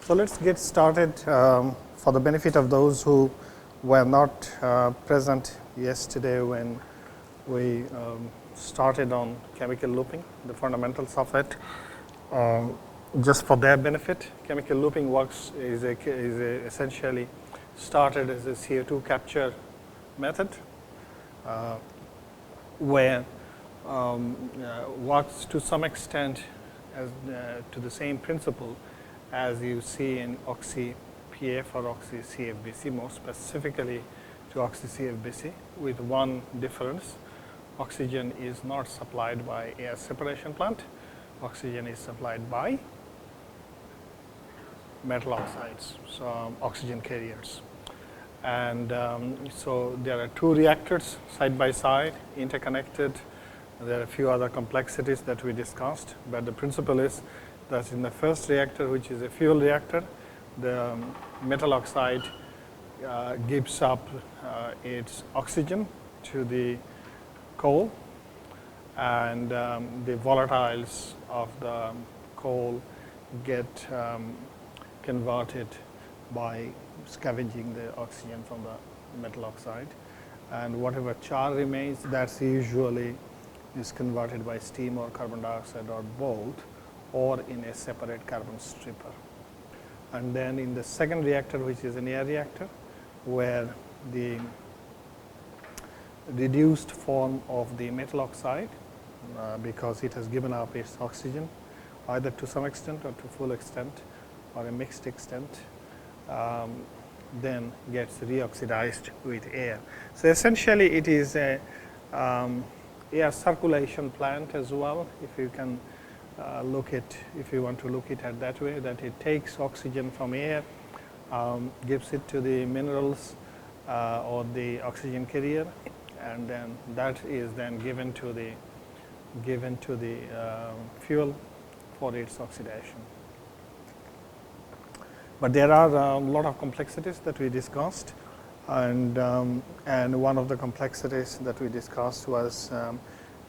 So let's get started. For the benefit of those who were not present yesterday when we started on chemical looping, the fundamentals of it. Just for their benefit, chemical looping works is essentially started as a CO2 capture method, where works to some extent as to the same principle as you see in oxy-PF or oxy-CFBC, more specifically to oxy-CFBC, with one difference. Oxygen is not supplied by air separation plant. Oxygen is supplied by metal oxides, so oxygen carriers. And so there are two reactors side by side, interconnected. There are a few other complexities that we discussed, but the principle is that in the first reactor, which is a fuel reactor, the metal oxide gives up its oxygen to the coal, and the volatiles of the coal get converted by scavenging the oxygen from the metal oxide, and whatever char remains, that's usually is converted by steam or carbon dioxide or both, or in a separate carbon stripper. And then in the second reactor, which is an air reactor, where the reduced form of the metal oxide, because it has given up its oxygen, either to some extent or to full extent or a mixed extent, then gets reoxidized with air. So essentially it is a air circulation plant as well, if you can if you want to look at it that way, that it takes oxygen from air, gives it to the minerals or the oxygen carrier, and then that is then given to the fuel for its oxidation. But there are a lot of complexities that we discussed, and one of the complexities that we discussed was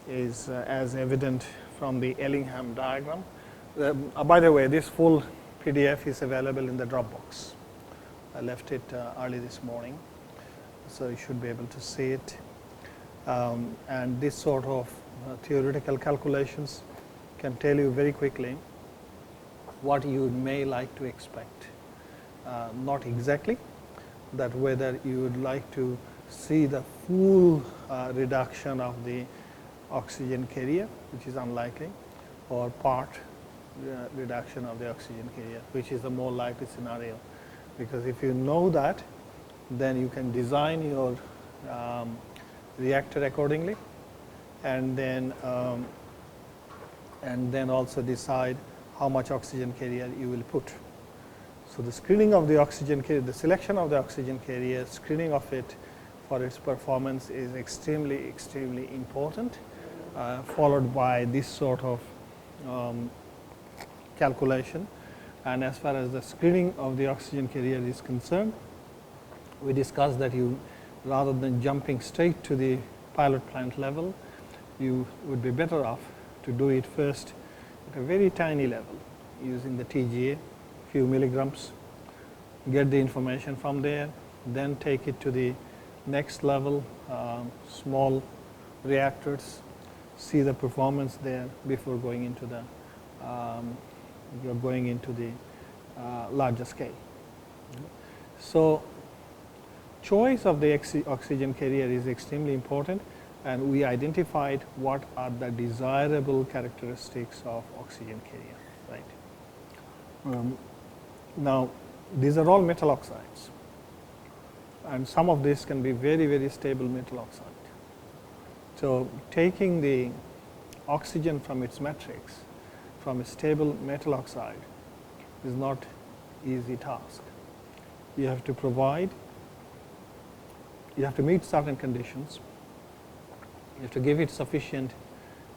is as evident from the Ellingham diagram. By the way, this full PDF is available in the Dropbox. I left it early this morning, so you should be able to see it. And this sort of theoretical calculations can tell you very quickly what you may like to expect. Not exactly, that whether you would like to see the full reduction of the oxygen carrier, which is unlikely, or part reduction of the oxygen carrier, which is the more likely scenario. Because if you know that, then you can design your reactor accordingly, and then also decide how much oxygen carrier you will put. So the screening of the oxygen carrier, the selection of the oxygen carrier, screening of it for its performance is extremely, extremely important, followed by this sort of calculation. And as far as the screening of the oxygen carrier is concerned, we discussed that you, rather than jumping straight to the pilot plant level, you would be better off to do it first at a very tiny level, using the TGA, few milligrams, get the information from there, then take it to the next level, small reactors, see the performance there before going into the larger scale. So choice of the oxygen carrier is extremely important, and we identified what are the desirable characteristics of oxygen carrier, right? Now, these are all metal oxides, and some of this can be very, very stable metal oxide. So taking the oxygen from its matrix, from a stable metal oxide, is not easy task. You have to provide, you have to meet certain conditions, you have to give it sufficient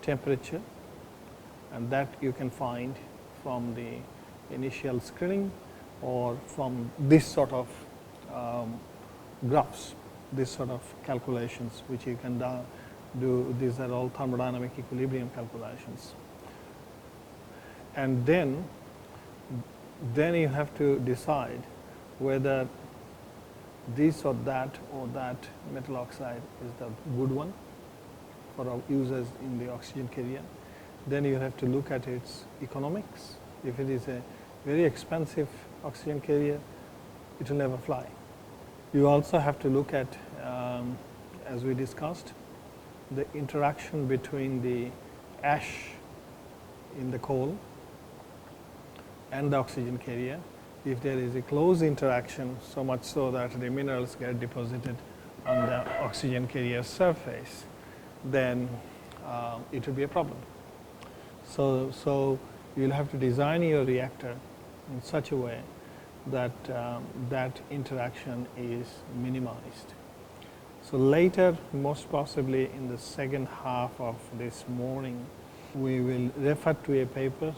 temperature, and that you can find from the initial screening or from this sort of graphs, this sort of calculations which you can do. These are all thermodynamic equilibrium calculations. And then then you have to decide whether this or that metal oxide is the good one for our users in the oxygen carrier. Then you have to look at its economics. If it is a very expensive oxygen carrier, it will never fly. You also have to look at, as we discussed, the interaction between the ash in the coal and the oxygen carrier. If there is a close interaction, so much so that the minerals get deposited on the oxygen carrier surface, then it will be a problem. So you'll have to design your reactor in such a way that that interaction is minimized. So later, most possibly in the second half of this morning, we will refer to a paper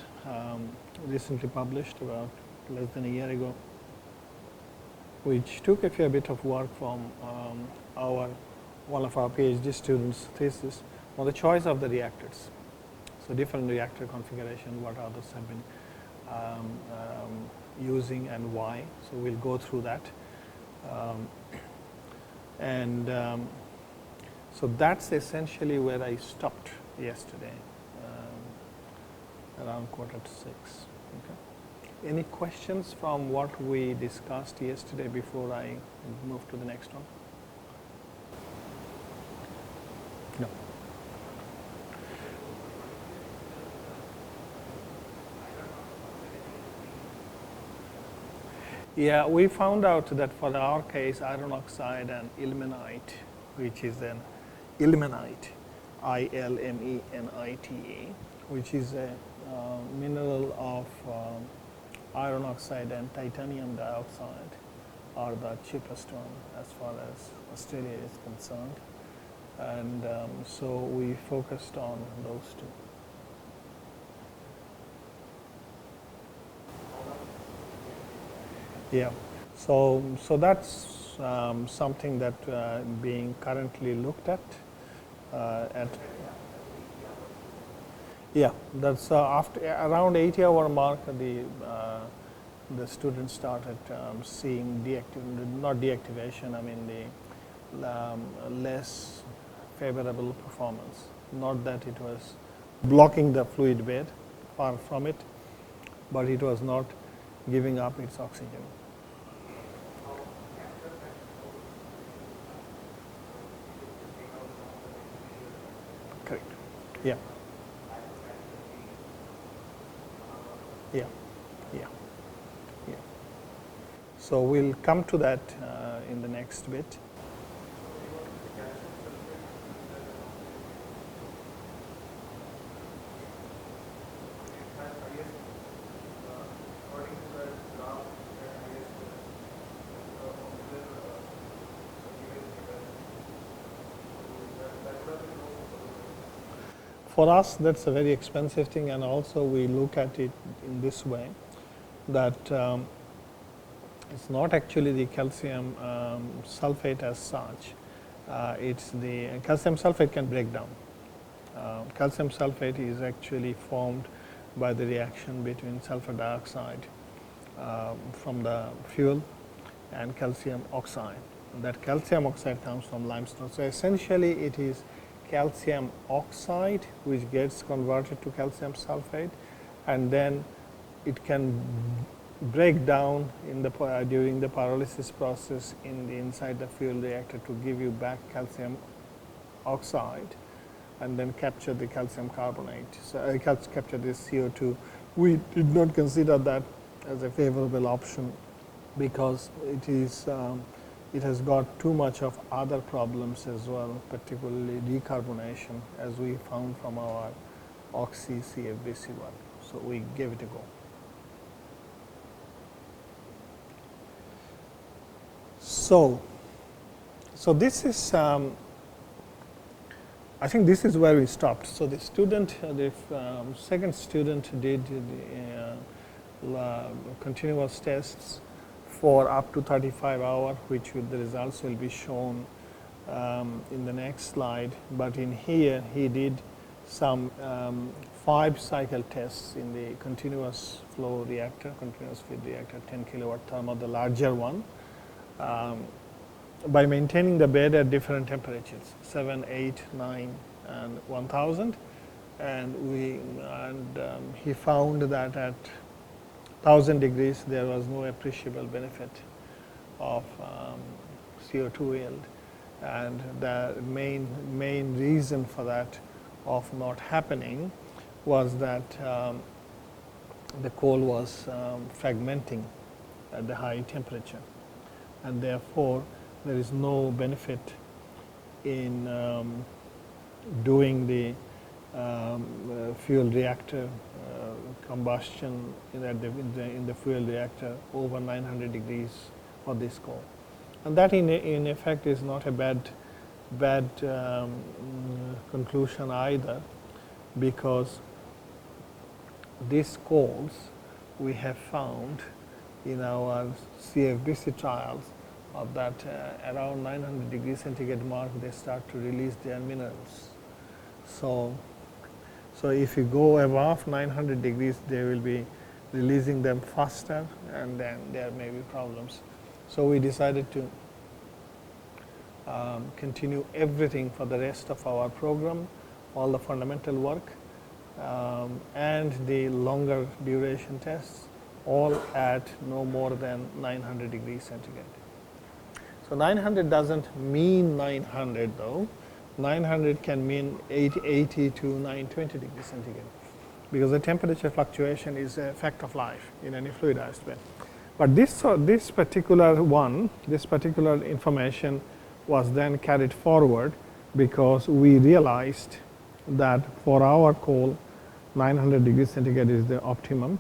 recently published about less than a year ago, which took a fair bit of work from one of our PhD students' thesis on the choice of the reactors. So different reactor configuration, what others have been using and why. So we'll go through that. So that's essentially where I stopped yesterday, around 5:45. Okay. Any questions from what we discussed yesterday before I move to the next one? No. Yeah, we found out that for our case, iron oxide and ilmenite, which is an ilmenite, ILMENITE, which is a mineral of iron oxide and titanium dioxide, are the cheapest one as far as Australia is concerned. And so we focused on those two. Yeah, so that's something that being currently looked at. Yeah, that's after around 80-hour mark. The students started seeing not deactivation. I mean the less favorable performance. Not that it was blocking the fluid bed, far from it, but it was not giving up its oxygen. Correct. Yeah. Yeah. Yeah. Yeah. So we'll come to that in the next bit. For us, that's a very expensive thing, and also we look at it in this way, that it's not actually the calcium sulfate as such. It's the calcium sulfate can break down. Calcium sulfate is actually formed by the reaction between sulfur dioxide from the fuel and calcium oxide. That calcium oxide comes from limestone. So essentially, it is calcium oxide which gets converted to calcium sulfate, and then it can break down in the during the pyrolysis process inside the fuel reactor to give you back calcium oxide, and then capture the calcium carbonate. So capture this CO2. We did not consider that as a favorable option because it is it has got too much of other problems as well, particularly decarbonation, as we found from our Oxy CFBC work. So we gave it a go. So this is, I think this is where we stopped. So the student, the second student did the continuous tests for up to 35 hours, which the results will be shown in the next slide. But in here, he did some 5 cycle tests in the continuous flow reactor, continuous feed reactor, 10 kilowatt thermal, the larger one, by maintaining the bed at different temperatures, 7, 8, 9, and 1000. And he found that at 1000 degrees there was no appreciable benefit of CO2 yield. And the main reason for that of not happening was that the coal was fragmenting at the high temperature, and therefore there is no benefit in doing the fuel reactor combustion in the fuel reactor over 900 degrees for this coal. And that in effect is not a bad conclusion either, because these coals we have found in our CFBC trials of that around 900 degrees centigrade mark they start to release their minerals. So if you go above 900 degrees they will be releasing them faster, and then there may be problems. So we decided to continue everything for the rest of our program, all the fundamental work and the longer duration tests, all at no more than 900 degrees centigrade. So 900 doesn't mean 900 though. 900 can mean 80 to 920 degrees centigrade, because the temperature fluctuation is a fact of life in any fluidized bed. But this particular information was then carried forward, because we realized that for our coal 900 degrees centigrade is the optimum,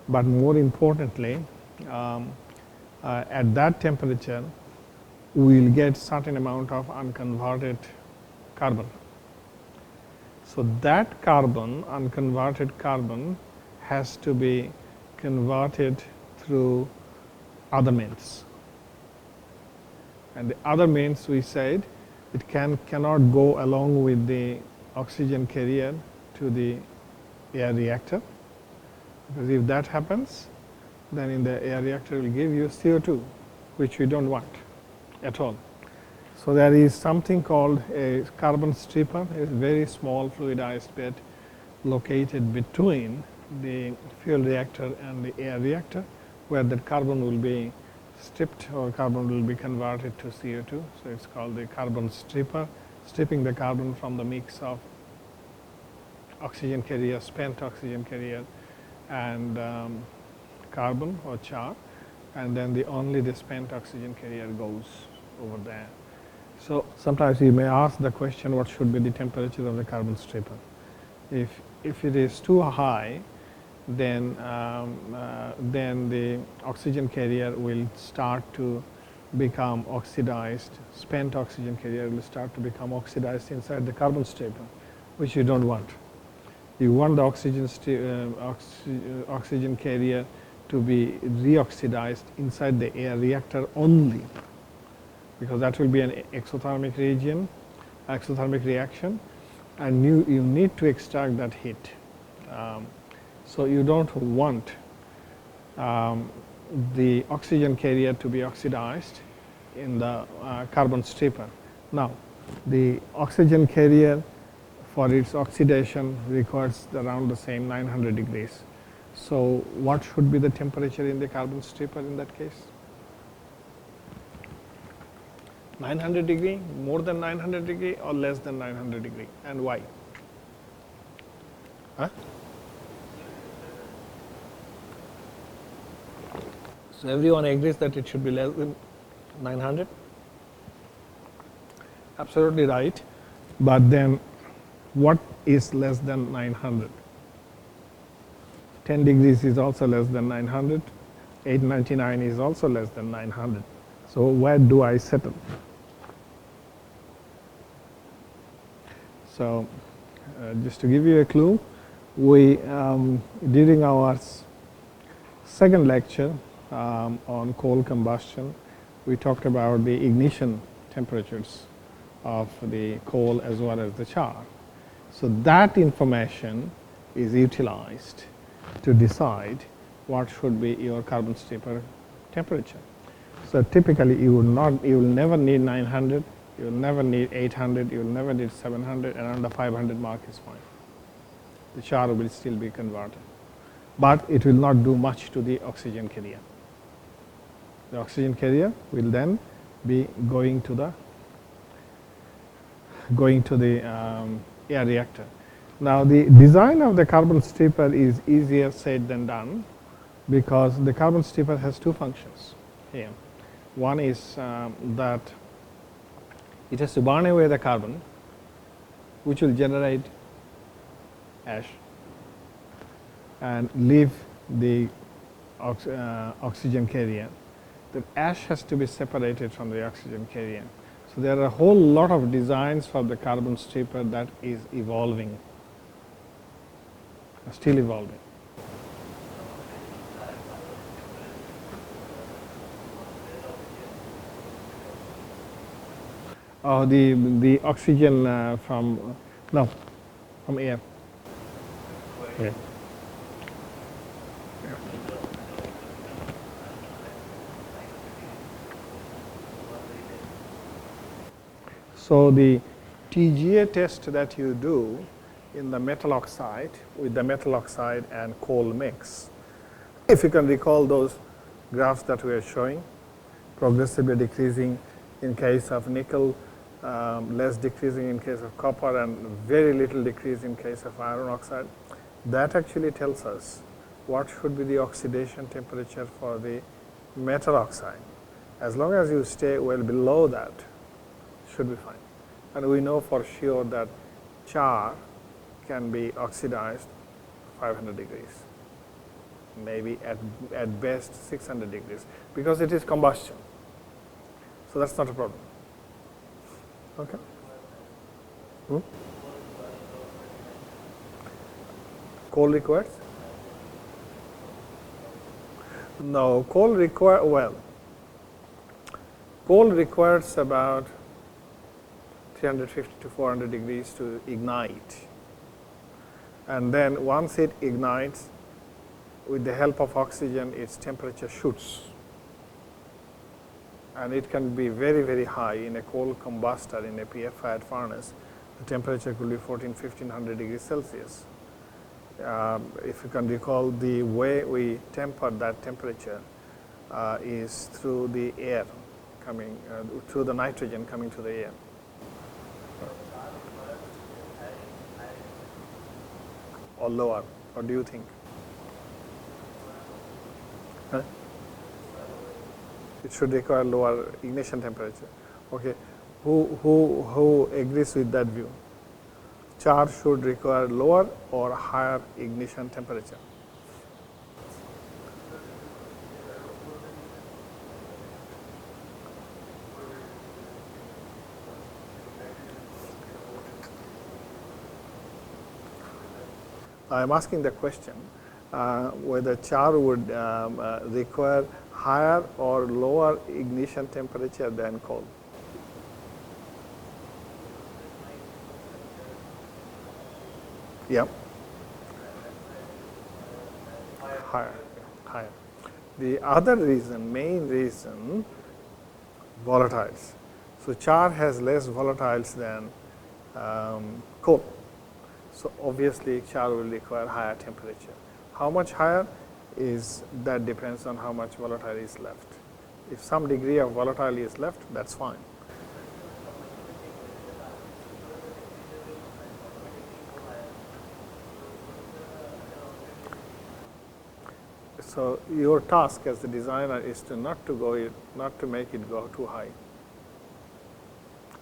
but more importantly at that temperature we will get certain amount of unconverted carbon. So that carbon, unconverted carbon, has to be converted through other means. And the other means, we said, it cannot go along with the oxygen carrier to the air reactor, because if that happens, then in the air reactor will give you CO2, which we don't want at all. So there is something called a carbon stripper, a very small fluidized bed located between the fuel reactor and the air reactor, where the carbon will be stripped or carbon will be converted to CO2. So it's called the carbon stripper, stripping the carbon from the mix of oxygen carrier, spent oxygen carrier, and carbon or char, and then only the spent oxygen carrier goes over there. So sometimes you may ask the question, what should be the temperature of the carbon stripper? If it is too high, then the oxygen carrier will start to become oxidized. Spent oxygen carrier will start to become oxidized inside the carbon stripper, which you don't want. You want the oxygen carrier to be reoxidized inside the air reactor only, because that will be an exothermic reaction, and you need to extract that heat. So you don't want the oxygen carrier to be oxidized in the carbon stripper. Now, the oxygen carrier for its oxidation requires around the same 900 degrees. So what should be the temperature in the carbon stripper in that case? 900 degree, more than 900 degree, or less than 900 degree, and why? Huh? So everyone agrees that it should be less than 900? Absolutely right. But then what is less than 900? 10 degrees is also less than 900. 899 is also less than 900. So where do I settle? So just to give you a clue, we during our second lecture on coal combustion, we talked about the ignition temperatures of the coal as well as the char. So that information is utilized to decide what should be your carbon stripper temperature. So typically you will never need 900, you will never need 800, you will never need 700, and around the 500 mark is fine. The char will still be converted, but it will not do much to the oxygen carrier. The oxygen carrier will then be going to the air reactor. Now the design of the carbon stripper is easier said than done, because the carbon stripper has two functions here. One is that it has to burn away the carbon, which will generate ash, and leave the oxygen carrier. The ash has to be separated from the oxygen carrier. So there are a whole lot of designs for the carbon stripper that is evolving, still evolving. Oh, the oxygen from air. Yeah. So the TGA test that you do in the metal oxide, with the metal oxide and coal mix, if you can recall those graphs that we are showing, progressively decreasing in case of nickel, less decreasing in case of copper, and very little decrease in case of iron oxide, that actually tells us what should be the oxidation temperature for the metal oxide. As long as you stay well below that, should be fine. And we know for sure that char can be oxidized 500 degrees, maybe at best 600 degrees, because it is combustion. So that's not a problem. Okay. Coal requires? No, coal requires about 350 to 400 degrees to ignite. And then once it ignites, with the help of oxygen, its temperature shoots. And it can be very, very high in a coal combustor, in a PF-fired furnace. The temperature could be 1500 degrees Celsius. If you can recall, the way we temper that temperature is through the air coming, through the nitrogen coming to the air. Or lower, what do you think? Huh? It should require lower ignition temperature. Okay, who agrees with that view? Char should require lower or higher ignition temperature? I am asking the question whether char would require higher or lower ignition temperature than coal. Yep. Higher. The other reason, main reason, volatiles. So char has less volatiles than coal. So obviously char will require higher temperature. How much higher is that depends on how much volatile is left. If some degree of volatile is left, that's fine. So your task as the designer is to not to make it go too high,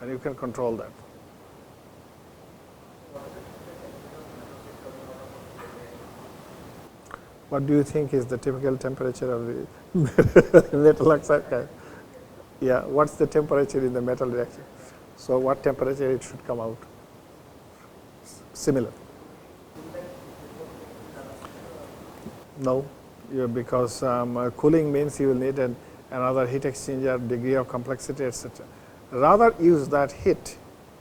and you can control that. What do you think is the typical temperature of the metal oxide? Yeah, what's the temperature in the metal reaction? So what temperature it should come out? Similar. No, because cooling means you will need another heat exchanger, degree of complexity, etc. Rather use that heat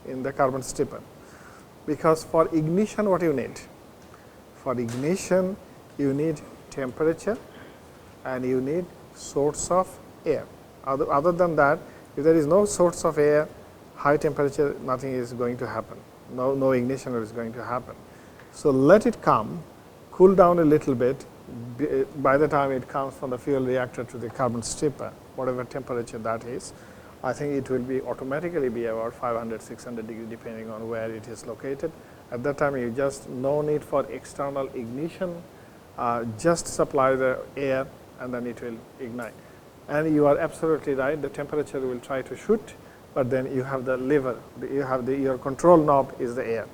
in the carbon stripper, because for ignition what you need? For ignition, you need temperature and you need source of air. Other than that, if there is no source of air, high temperature, nothing is going to happen. No ignition is going to happen. So let it come, cool down a little bit. By the time it comes from the fuel reactor to the carbon stripper, whatever temperature that is, I think it will be automatically be about 500, 600 degrees depending on where it is located. At that time, you just no need for external ignition, just supply the air and then it will ignite. And you are absolutely right, the temperature will try to shoot, but then you have the lever, you have your control knob is the air.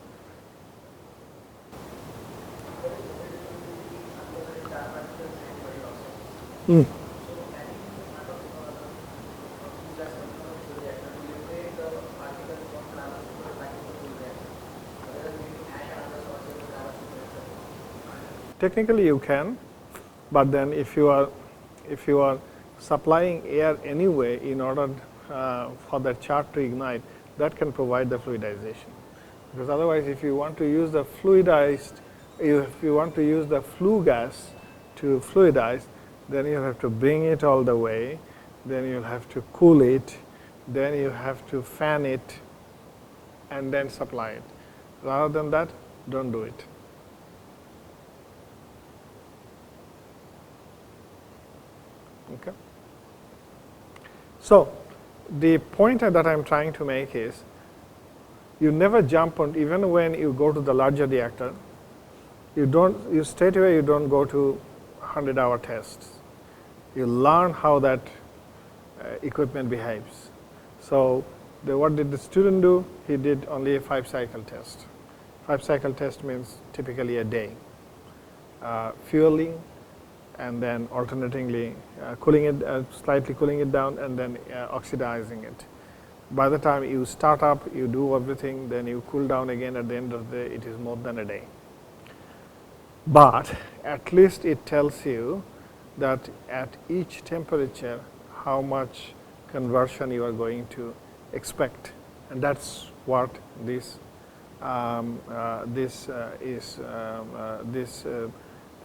Technically you can, but then if you are supplying air anyway in order for that chart to ignite, that can provide the fluidization. Because otherwise, if you want to use the fluidized, if you want to use the flue gas to fluidize, then you have to bring it all the way, then you'll have to cool it, then you have to fan it, and then supply it. Rather than that, don't do it. Okay. So the point that I'm trying to make is, you never jump on, even when you go to the larger reactor, you straight away you don't go to 100-hour tests. You learn how that equipment behaves. So what did the student do? He did only a 5-cycle test. 5-cycle test means typically a day. Fueling, and then alternatingly cooling it, slightly cooling it down, and then oxidizing it. By the time you start up, you do everything, then you cool down again. At the end of the day, it is more than a day. But at least it tells you that at each temperature, how much conversion you are going to expect, and that's what this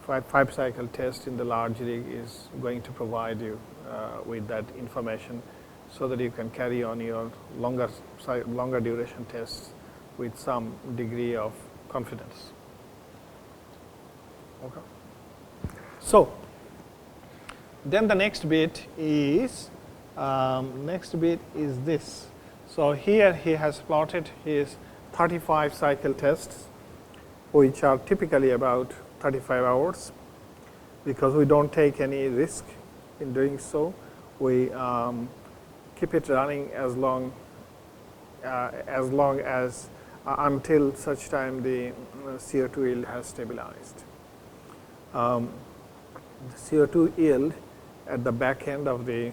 5-cycle test in the large rig is going to provide you with that information, so that you can carry on your longer duration tests with some degree of confidence. Okay. So then the next bit is this. So here he has plotted his 35-cycle tests, which are typically about 35 hours, because we don't take any risk in doing so. We keep it running as long as until such time the CO2 yield has stabilized. The CO2 yield at the back end of the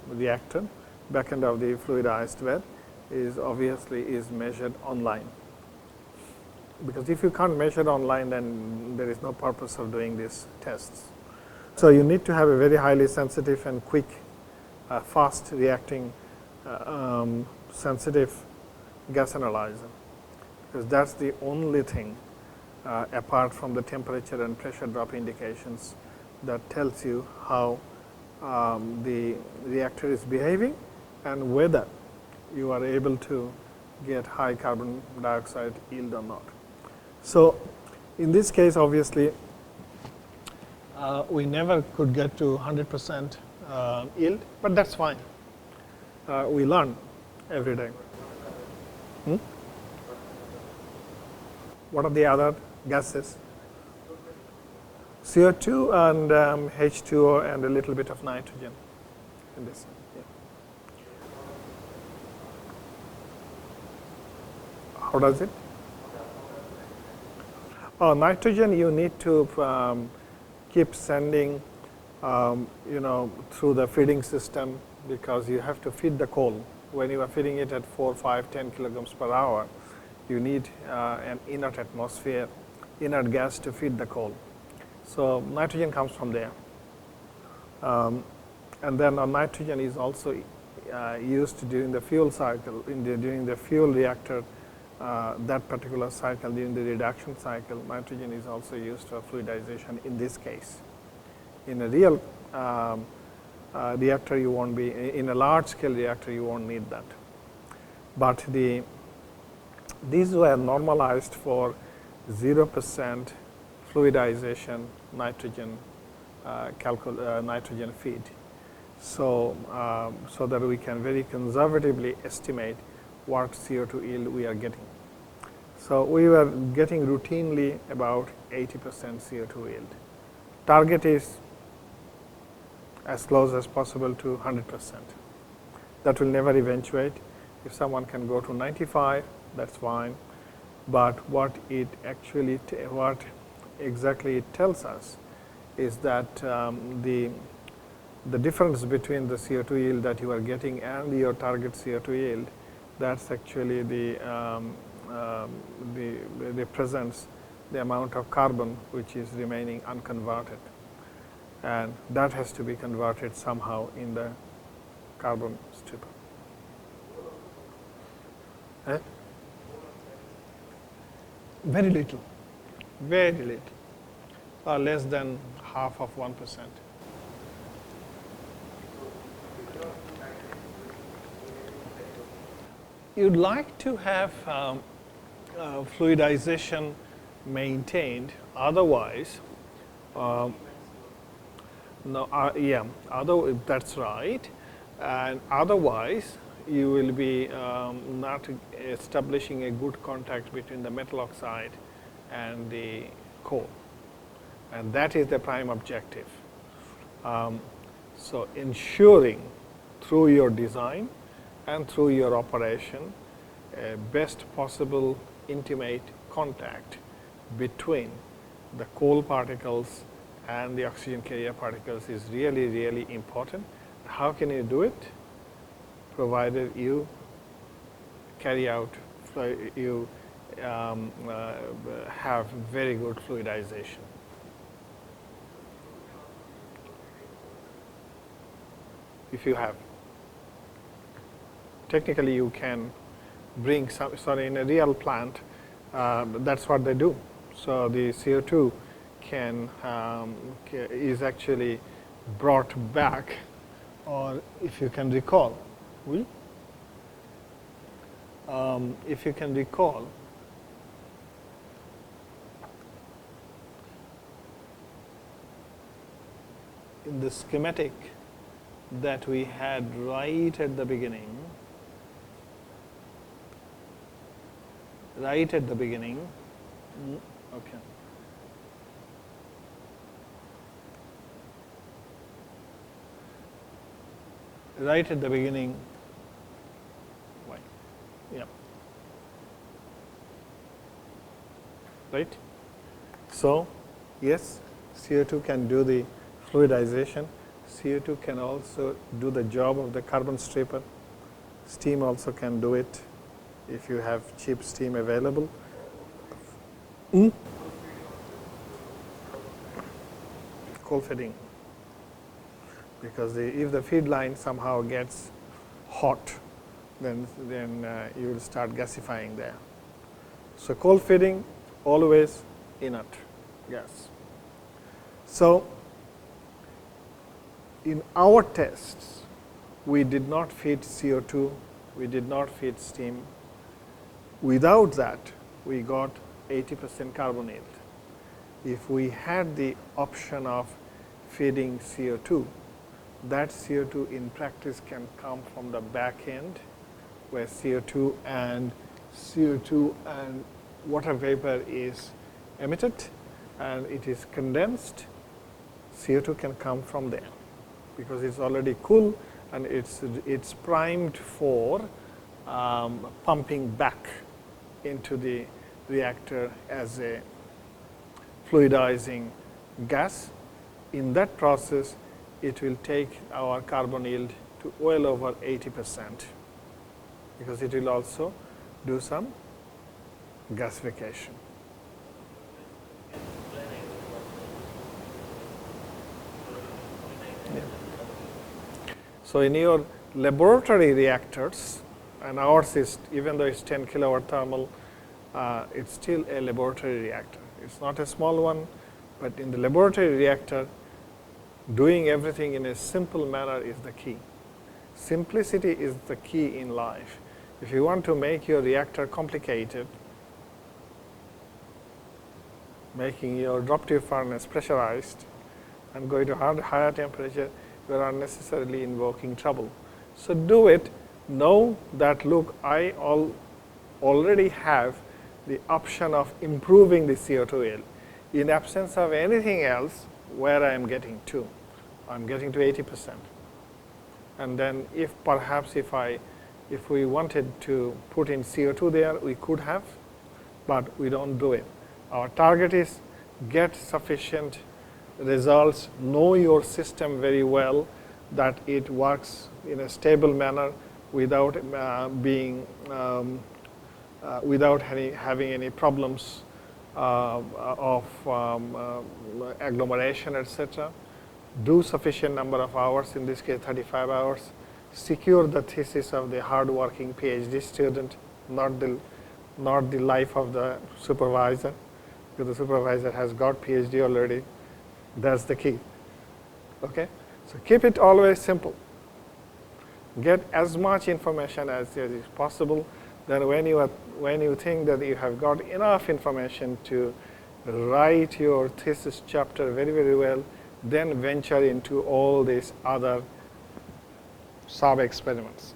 reactor, back end of the fluidized well, is obviously measured online. Because if you can't measure online, then there is no purpose of doing these tests. So you need to have a very highly sensitive and quick, fast reacting, sensitive gas analyzer, because that's the only thing apart from the temperature and pressure drop indications that tells you how the reactor is behaving and whether you are able to get high carbon dioxide yield or not. So in this case, obviously, we never could get to 100% yield, but that's fine. We learn every day. What are the other gases? CO2 and H2O and a little bit of nitrogen in this. Yeah. How does it? Oh, nitrogen you need to keep sending, through the feeding system, because you have to feed the coal. When you are feeding it at 4, 5, 10 kilograms per hour, you need an inert atmosphere, inert gas to feed the coal. So nitrogen comes from there. And then nitrogen is also used during the fuel cycle, during the fuel reactor that particular cycle, during the reduction cycle, nitrogen is also used for fluidization in this case. In a real reactor, you won't be, in a large scale reactor, you won't need that. But these were normalized for 0% fluidization nitrogen nitrogen feed. So, so that we can very conservatively estimate what CO2 yield we are getting. So, we were getting routinely about 80% CO2 yield. Target is as close as possible to 100%. That will never eventuate. If someone can go to 95, that's fine. But what it actually, what exactly it tells us is that the difference between the CO2 yield that you are getting and your target CO2 yield, that's actually represents the amount of carbon which is remaining unconverted, and that has to be converted somehow in the carbon stripper. Very little, less than half of 1%. You'd like to have fluidization maintained, otherwise, that's right, and otherwise you will be not establishing a good contact between the metal oxide and the coal, and that is the prime objective. So, ensuring through your design and through your operation a best possible intimate contact between the coal particles and the oxygen carrier particles is really, really important. How can you do it? Provided you carry out, you have very good fluidization. If you have, technically you can bring some, in a real plant, that's what they do. So, the CO2 is actually brought back, or if you can recall, if you can recall, in the schematic that we had right at the beginning, okay. Right at the beginning, yeah, right. So, yes, CO2 can do the fluidization. CO2 can also do the job of the carbon stripper. Steam also can do it if you have cheap steam available. Coal feeding, because if the feed line somehow gets hot, then you will start gasifying there. So, coal feeding always inert gas. So, in our tests, we did not feed CO2, we did not feed steam. Without that, we got 80% carbon yield. If we had the option of feeding CO2, that CO2 in practice can come from the back end, where CO2 and water vapor is emitted and it is condensed. CO2 can come from there because it's already cool and it's primed for pumping back into the reactor as a fluidizing gas. In that process, it will take our carbon yield to well over 80%, because it will also do some gasification. Yeah. So, in your laboratory reactors, and ours is, even though it's 10 kilowatt thermal, it's still a laboratory reactor. It's not a small one, but in the laboratory reactor, doing everything in a simple manner is the key. Simplicity is the key in life. If you want to make your reactor complicated, making your drop tube furnace pressurized and going to higher temperature, you are unnecessarily invoking trouble. So do it. Know that, look, I already have the option of improving the CO2 yield. In absence of anything else, where I am getting to? I'm getting to 80%. And then if perhaps if we wanted to put in CO2 there, we could have, but we don't do it. Our target is get sufficient results, know your system very well, that it works in a stable manner without without having any problems of agglomeration, etc. Do sufficient number of hours, in this case 35 hours. Secure the thesis of the hard-working PhD student, not the life of the supervisor, because the supervisor has got PhD already. That's the key. Okay? So keep it always simple. Get as much information as is possible. Then when you think that you have got enough information to write your thesis chapter very, very well, then venture into all these other sub-experiments,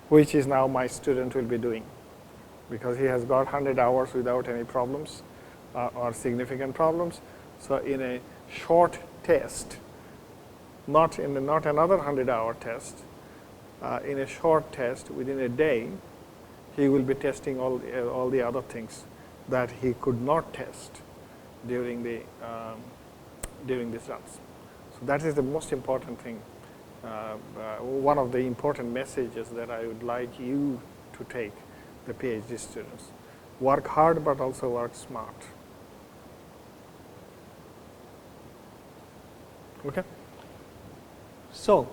which is now my student will be doing, because he has got 100 hours without any problems or significant problems. So in a short test, not another 100-hour test, in a short test within a day, he will be testing all the other things that he could not test during these runs. So that is the most important thing. One of the important messages that I would like you to take, the PhD students. Work hard, but also work smart. Okay? So,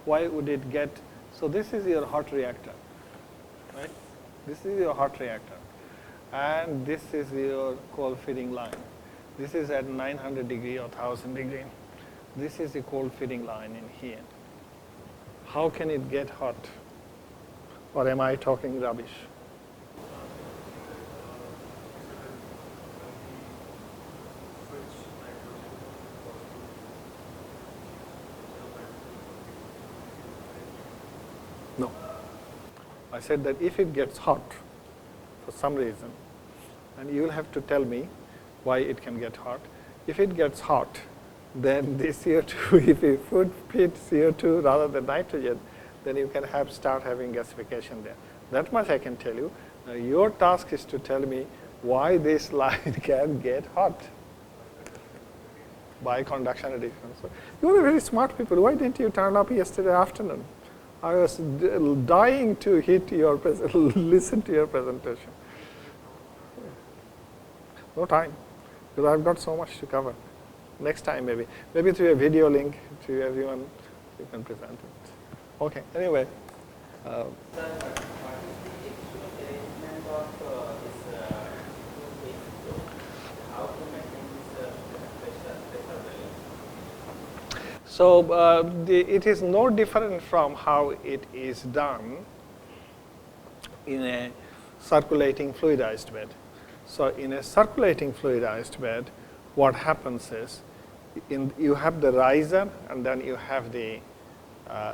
why would it get, so this is your hot reactor, right? This is your hot reactor. And this is your cold feeding line. This is at 900 degree or 1000 degree. This is the cold feeding line in here. How can it get hot? Or am I talking rubbish? No. I said that if it gets hot, for some reason, and you will have to tell me why it can get hot. If it gets hot, then the CO2, if you feed CO2 rather than nitrogen, then you can start having gasification there. That much I can tell you. Now your task is to tell me why this line can get hot by conduction addition. So you are very smart people. Why didn't you turn up yesterday afternoon? I was dying to listen to your presentation. No time, because I've got so much to cover. Next time maybe through a video link to everyone, you can present it. Okay, anyway. So it is no different from how it is done in a circulating fluidized bed. So in a circulating fluidized bed, what happens is you have the riser and then you have the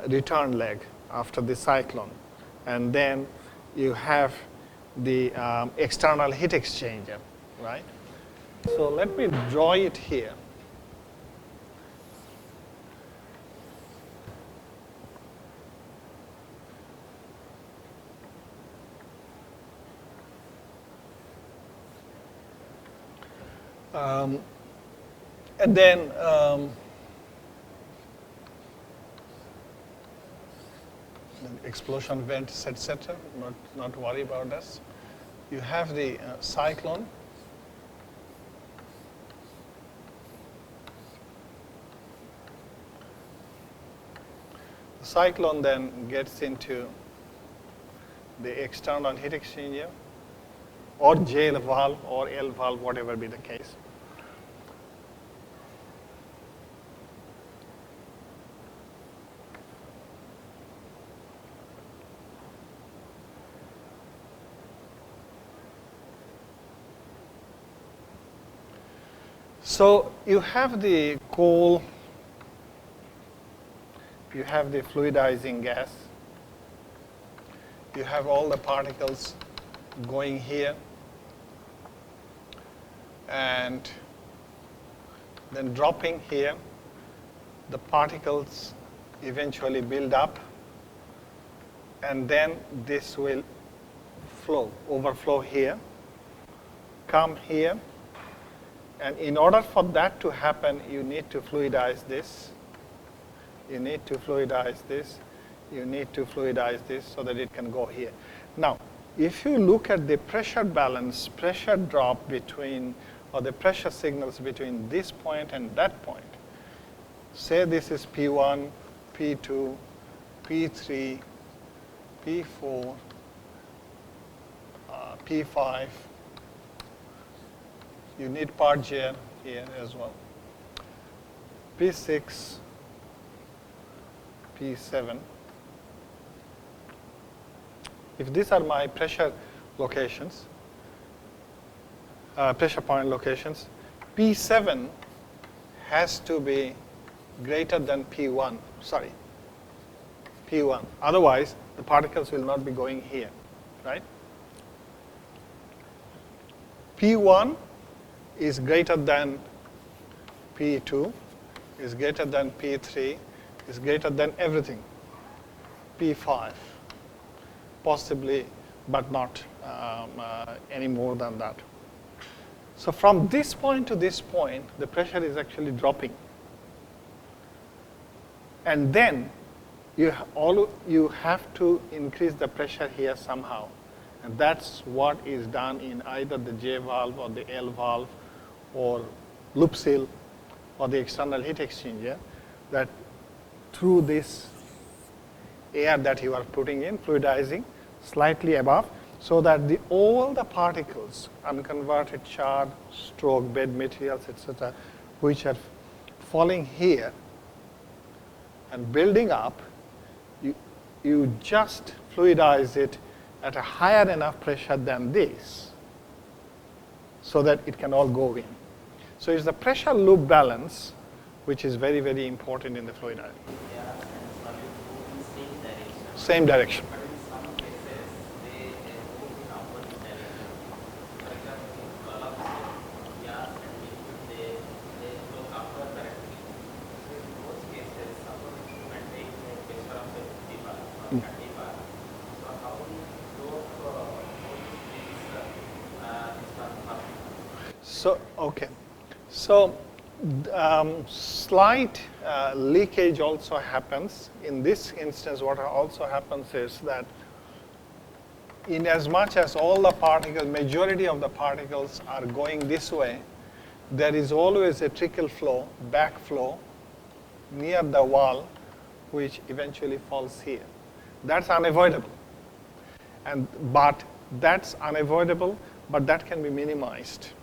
return leg after the cyclone. And then you have the external heat exchanger, right? So let me draw it here. And then explosion vents, etc. Not worry about this. You have the cyclone. cyclone then gets into the external heat exchanger, or J valve or L valve, whatever be the case. So you have the coal, you have the fluidizing gas, you have all the particles going here, and then dropping here. The particles eventually build up, and then this will flow, overflow here, come here, and in order for that to happen, you need to fluidize this, you need to fluidize this, you need to fluidize this so that it can go here. Now, if you look at the pressure balance, pressure drop between, or the pressure signals between this point and that point, say this is P1, P2, P3, P4, P5, you need part J here as well, P6, P7. If these are my pressure locations, pressure point locations, P7 has to be greater than P1, sorry, P1. Otherwise, the particles will not be going here, right? P1 is greater than P2, is greater than P3, is greater than everything, P5, possibly, but not any more than that. So from this point to this point, the pressure is actually dropping. And then you have to increase the pressure here somehow. And that's what is done in either the J valve or the L valve or loop seal or the external heat exchanger, that through this air that you are putting in, fluidizing slightly above, so that all the particles, unconverted charred, stroke, bed materials, etc., which are falling here and building up, you just fluidize it at a higher enough pressure than this, so that it can all go in. So it's the pressure loop balance which is very, very important in the fluidizing. Same direction. But in some cases, they move in opposite direction. For example, collapse gas and liquid, they flow upward directly. So in those cases, suppose you maintain a pressure of 50 bar or 30 bar. So how do you flow this one? So, okay. So, slight leakage also happens. In this instance, what also happens is that in as much as all the particles, majority of the particles are going this way, there is always a trickle flow, backflow near the wall, which eventually falls here. That's unavoidable. But that's unavoidable, but that can be minimized.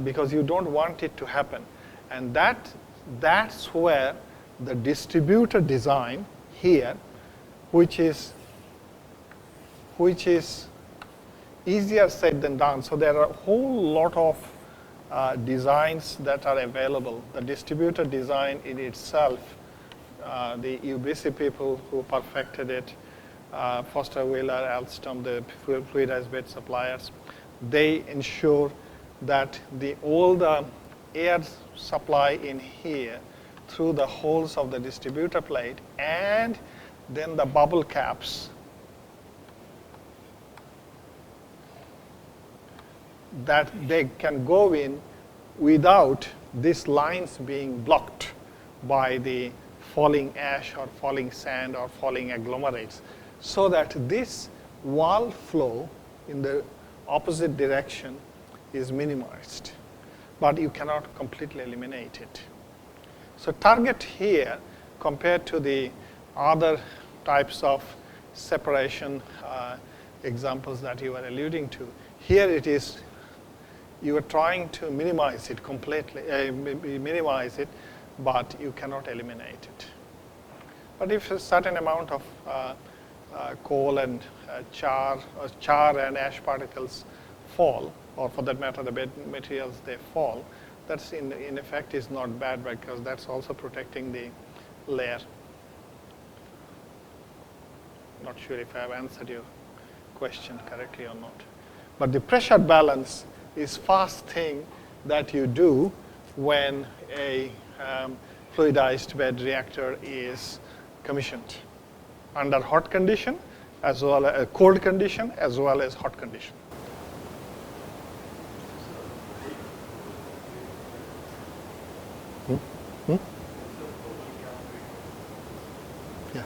Because you don't want it to happen. And that's where the distributor design here, which is easier said than done. So there are a whole lot of designs that are available. The distributor design in itself, the UBC people who perfected it, Foster Wheeler, Alstom, the fluidized bed suppliers, they ensure that all the air supply in here through the holes of the distributor plate and then the bubble caps, that they can go in without these lines being blocked by the falling ash or falling sand or falling agglomerates, so that this wall flow in the opposite direction is minimized, but you cannot completely eliminate it. So target here, compared to the other types of separation examples that you are alluding to. Here it is, you are trying to minimize it completely, minimize it, but you cannot eliminate it. But if a certain amount of coal and char and ash particles fall, or for that matter the bed materials they fall, that's in effect is not bad, because that's also protecting the layer. Not sure if I have answered your question correctly or not. But the pressure balance is first thing that you do when a fluidized bed reactor is commissioned under hot condition, as well as cold condition, as well as hot condition. Yeah.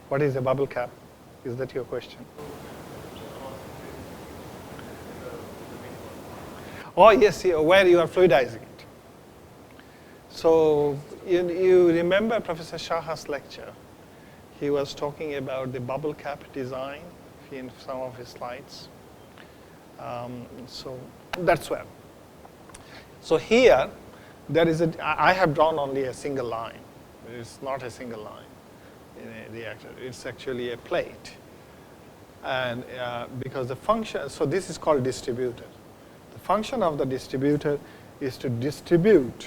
What is a bubble cap? Is that your question? Oh yes, where you are fluidizing it. So you remember Professor Shaha's lecture? He was talking about the bubble cap design in some of his slides. So that's where. So here, there is I have drawn only a single line. It's not a single line in a reactor. It's actually a plate. And because the function, so this is called distributor. The function of the distributor is to distribute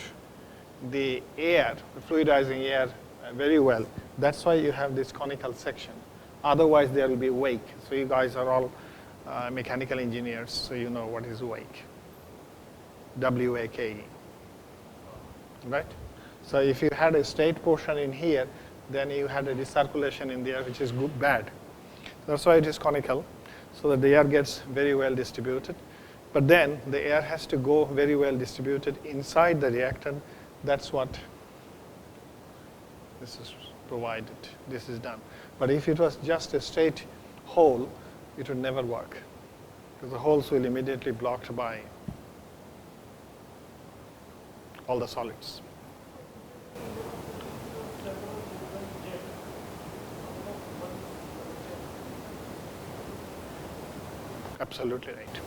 the air, the fluidizing air very well. That's why you have this conical section. Otherwise, there will be wake. So you guys are all mechanical engineers, so you know what is wake. W-A-K-E. Right? So if you had a straight portion in here, then you had a recirculation in there, which is good, bad. That's why it is conical, so that the air gets very well distributed. But then the air has to go very well distributed inside the reactor. That's what this is provided. This is done. But if it was just a straight hole, it would never work, because the holes will immediately be blocked by all the solids. Absolutely right.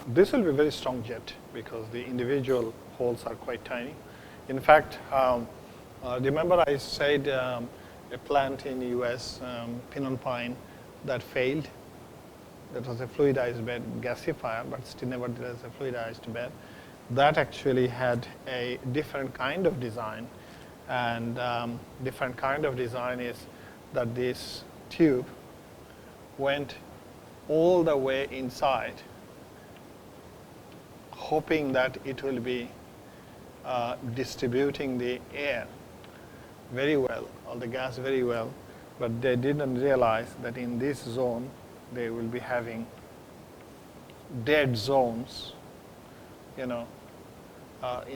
This will be a very strong jet, because the individual holes are quite tiny. In fact, remember I said a plant in the US, Pinon Pine, that failed. That was a fluidized bed gasifier, but still nevertheless a fluidized bed. That actually had a different kind of design. And different kind of design is that this tube went all the way inside, hoping that it will be distributing the air very well, or the gas very well, but they didn't realize that in this zone they will be having dead zones, in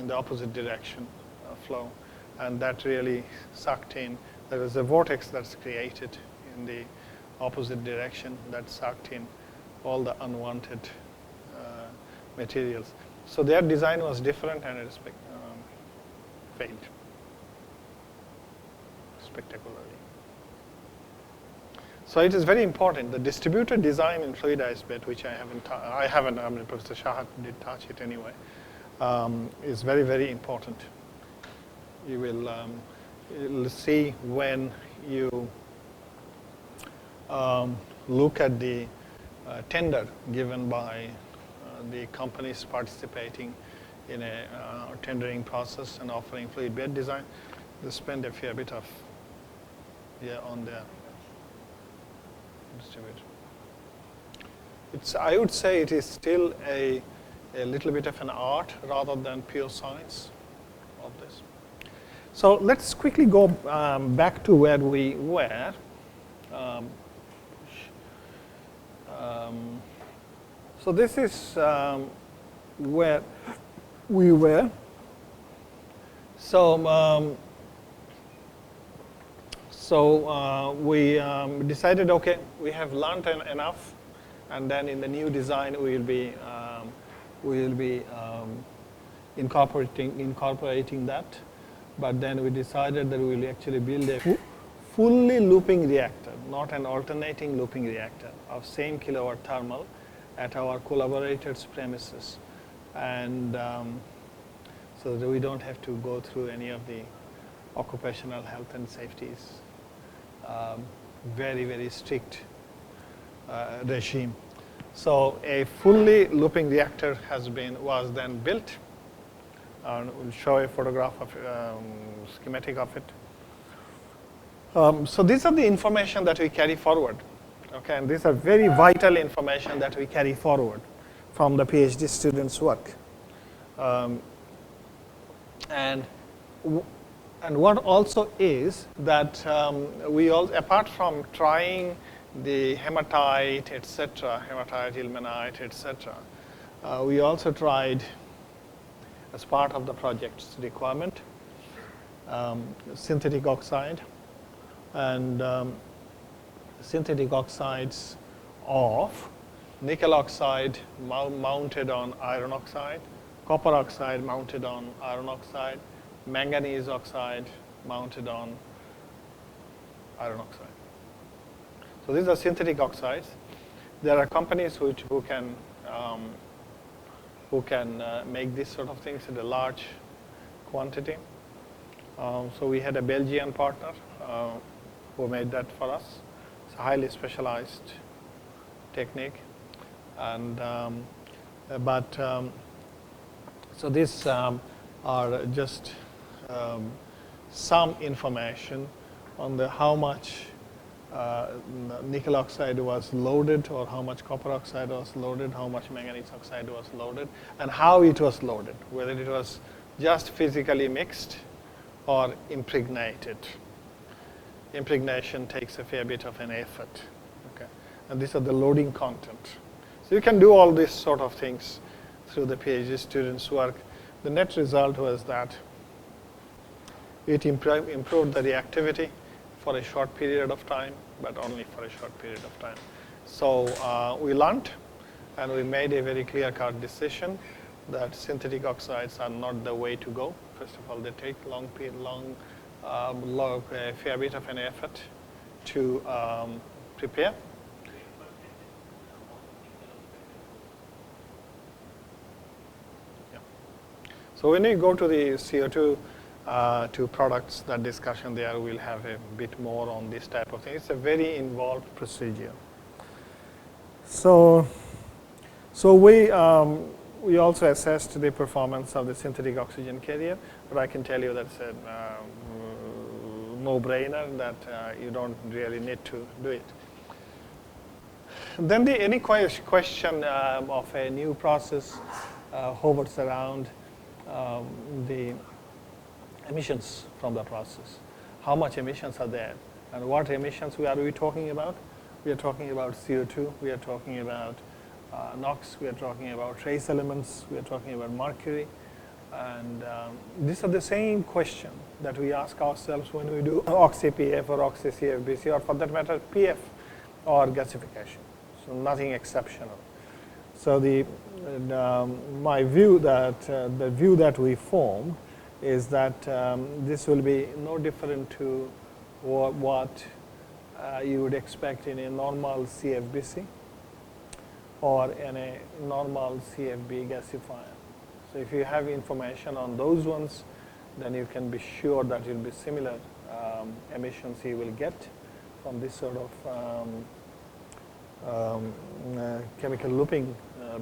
the opposite direction flow, and that really sucked in. There is a vortex that's created in the opposite direction that sucked in all the unwanted materials. So their design was different, and it failed spectacularly. So it is very important. The distributed design in fluidized bed, which I mean, Professor Shah did touch it anyway, is very, very important. You will you'll see when you look at the tender given by the companies participating in a tendering process and offering fluid bed design. They spend a fair bit of on their distributor. I would say it is still a little bit of an art rather than pure science of this. So let's quickly go back to where we were. So this is where we were. So So we decided, okay, we have learned enough, and then in the new design we will be incorporating that. But then we decided that we will actually build a fully looping reactor, not an alternating looping reactor, of same kilowatt thermal at our collaborators' premises, and so that we don't have to go through any of the occupational health and safety's very, very strict regime. So a fully looping reactor was then built. We'll show a photograph of schematic of it. So these are the information that we carry forward. Okay, and these are very vital information that we carry forward from the PhD students' work. And what also is that we all, apart from trying the hematite, etc., hematite, ilmenite, etc., we also tried, as part of the project's requirement, synthetic oxide, and synthetic oxides of nickel oxide mounted on iron oxide, copper oxide mounted on iron oxide, manganese oxide mounted on iron oxide. So these are synthetic oxides. There are companies who can make this sort of things in a large quantity. So we had a Belgian partner who made that for us. It's a highly specialized technique, and so these are just some information on how much nickel oxide was loaded, or how much copper oxide was loaded, how much manganese oxide was loaded, and how it was loaded, whether it was just physically mixed or impregnated. Impregnation takes a fair bit of an effort. Okay? And these are the loading content. So you can do all these sort of things through the PhD students' work. The net result was that it improved the reactivity for a short period of time, but only for a short period of time. So we learned, and we made a very clear-cut decision that synthetic oxides are not the way to go. First of all, they take a fair bit of an effort to prepare. Yeah. So when we go to the CO2 to products, that discussion there, we'll have a bit more on this type of thing. It's a very involved procedure. So we also assessed the performance of the synthetic oxygen carrier, but I can tell you that's a no-brainer, that you don't really need to do it. Then any question of a new process hovers around the emissions from the process. How much emissions are there? And what emissions are we talking about? We are talking about CO2, we are talking about NOx, we are talking about trace elements, we are talking about mercury. And these are the same question that we ask ourselves when we do oxy-PF or oxy-CFBC, or for that matter, PF or gasification. So nothing exceptional. So my view that the view that we formed is that this will be no different to what you would expect in a normal CFBC or in a normal CFB gasifier. So if you have information on those ones, then you can be sure that it will be similar emissions you will get from this sort of chemical looping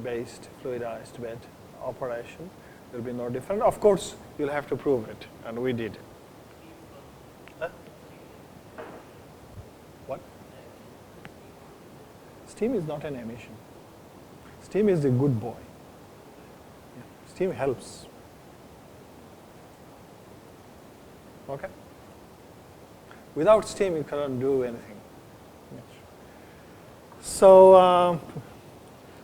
based fluidized bed operation. There will be no different. Of course, you'll have to prove it, and we did. Huh? What? Steam is not an emission. Steam is a good boy. Yeah. Steam helps. Okay? Without steam, you cannot do anything. So,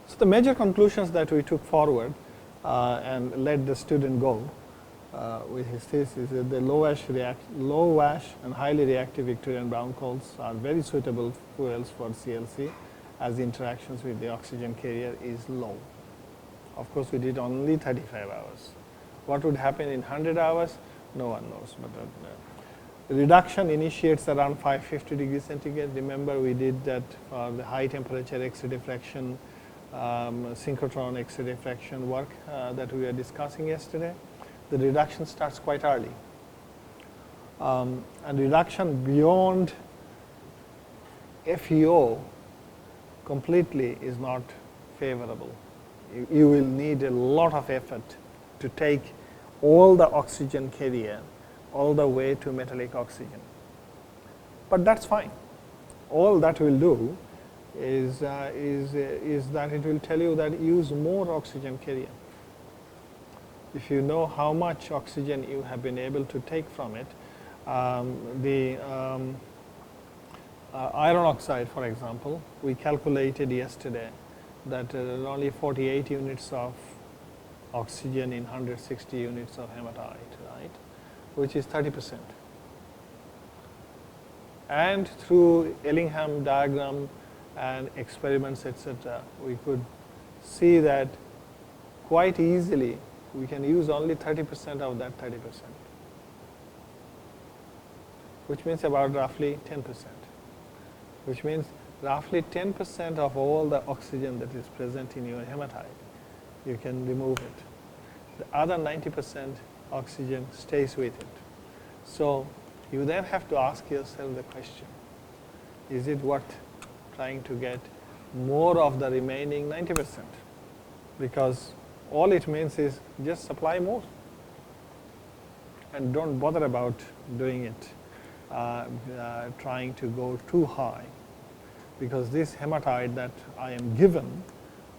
so the major conclusions that we took forward and let the student go with his thesis that the low ash and highly reactive Victorian brown coals are very suitable fuels for CLC as the interactions with the oxygen carrier is low. Of course, we did only 35 hours. What would happen in 100 hours? No one knows. But the reduction initiates around 550 degrees centigrade. Remember, we did that for the high temperature X-ray diffraction, synchrotron X-ray diffraction work that we were discussing yesterday. The reduction starts quite early. And reduction beyond FeO completely is not favorable. You will need a lot of effort to take all the oxygen carrier all the way to metallic oxygen. But that's fine. All that will do is that it will tell you that use more oxygen carrier. If you know how much oxygen you have been able to take from it, the iron oxide, for example, we calculated yesterday that there are only 48 units of oxygen in 160 units of hematite, right? Which is 30%. And through Ellingham diagram and experiments, etc., we could see that quite easily we can use only 30% of that 30%, which means about roughly 10%, which means roughly 10% of all the oxygen that is present in your hematite, you can remove it. The other 90% oxygen stays with it. So you then have to ask yourself the question, is it worth trying to get more of the remaining 90%? Because all it means is just supply more and don't bother about doing it, trying to go too high, because this hematite that I am given,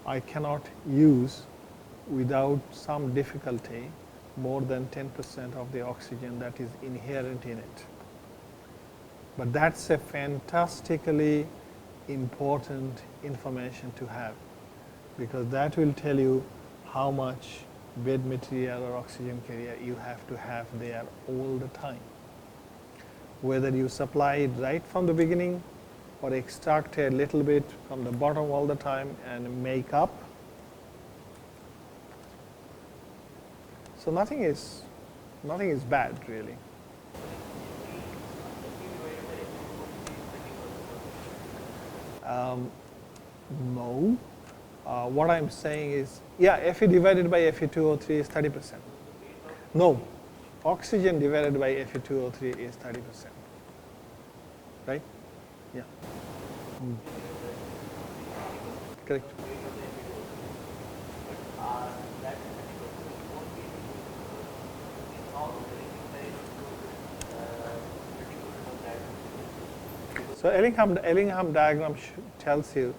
I cannot use without some difficulty more than 10% of the oxygen that is inherent in it. But that's a fantastically important information to have, because that will tell you how much bed material or oxygen carrier you have to have there all the time. Whether you supply it right from the beginning or extract a little bit from the bottom all the time and make up. So nothing is bad, really. No. What I'm saying is, yeah, Fe divided by Fe2O3 is 30%. No, oxygen divided by Fe2O3 is 30%. Right? Yeah. Correct. So Ellingham diagram tells you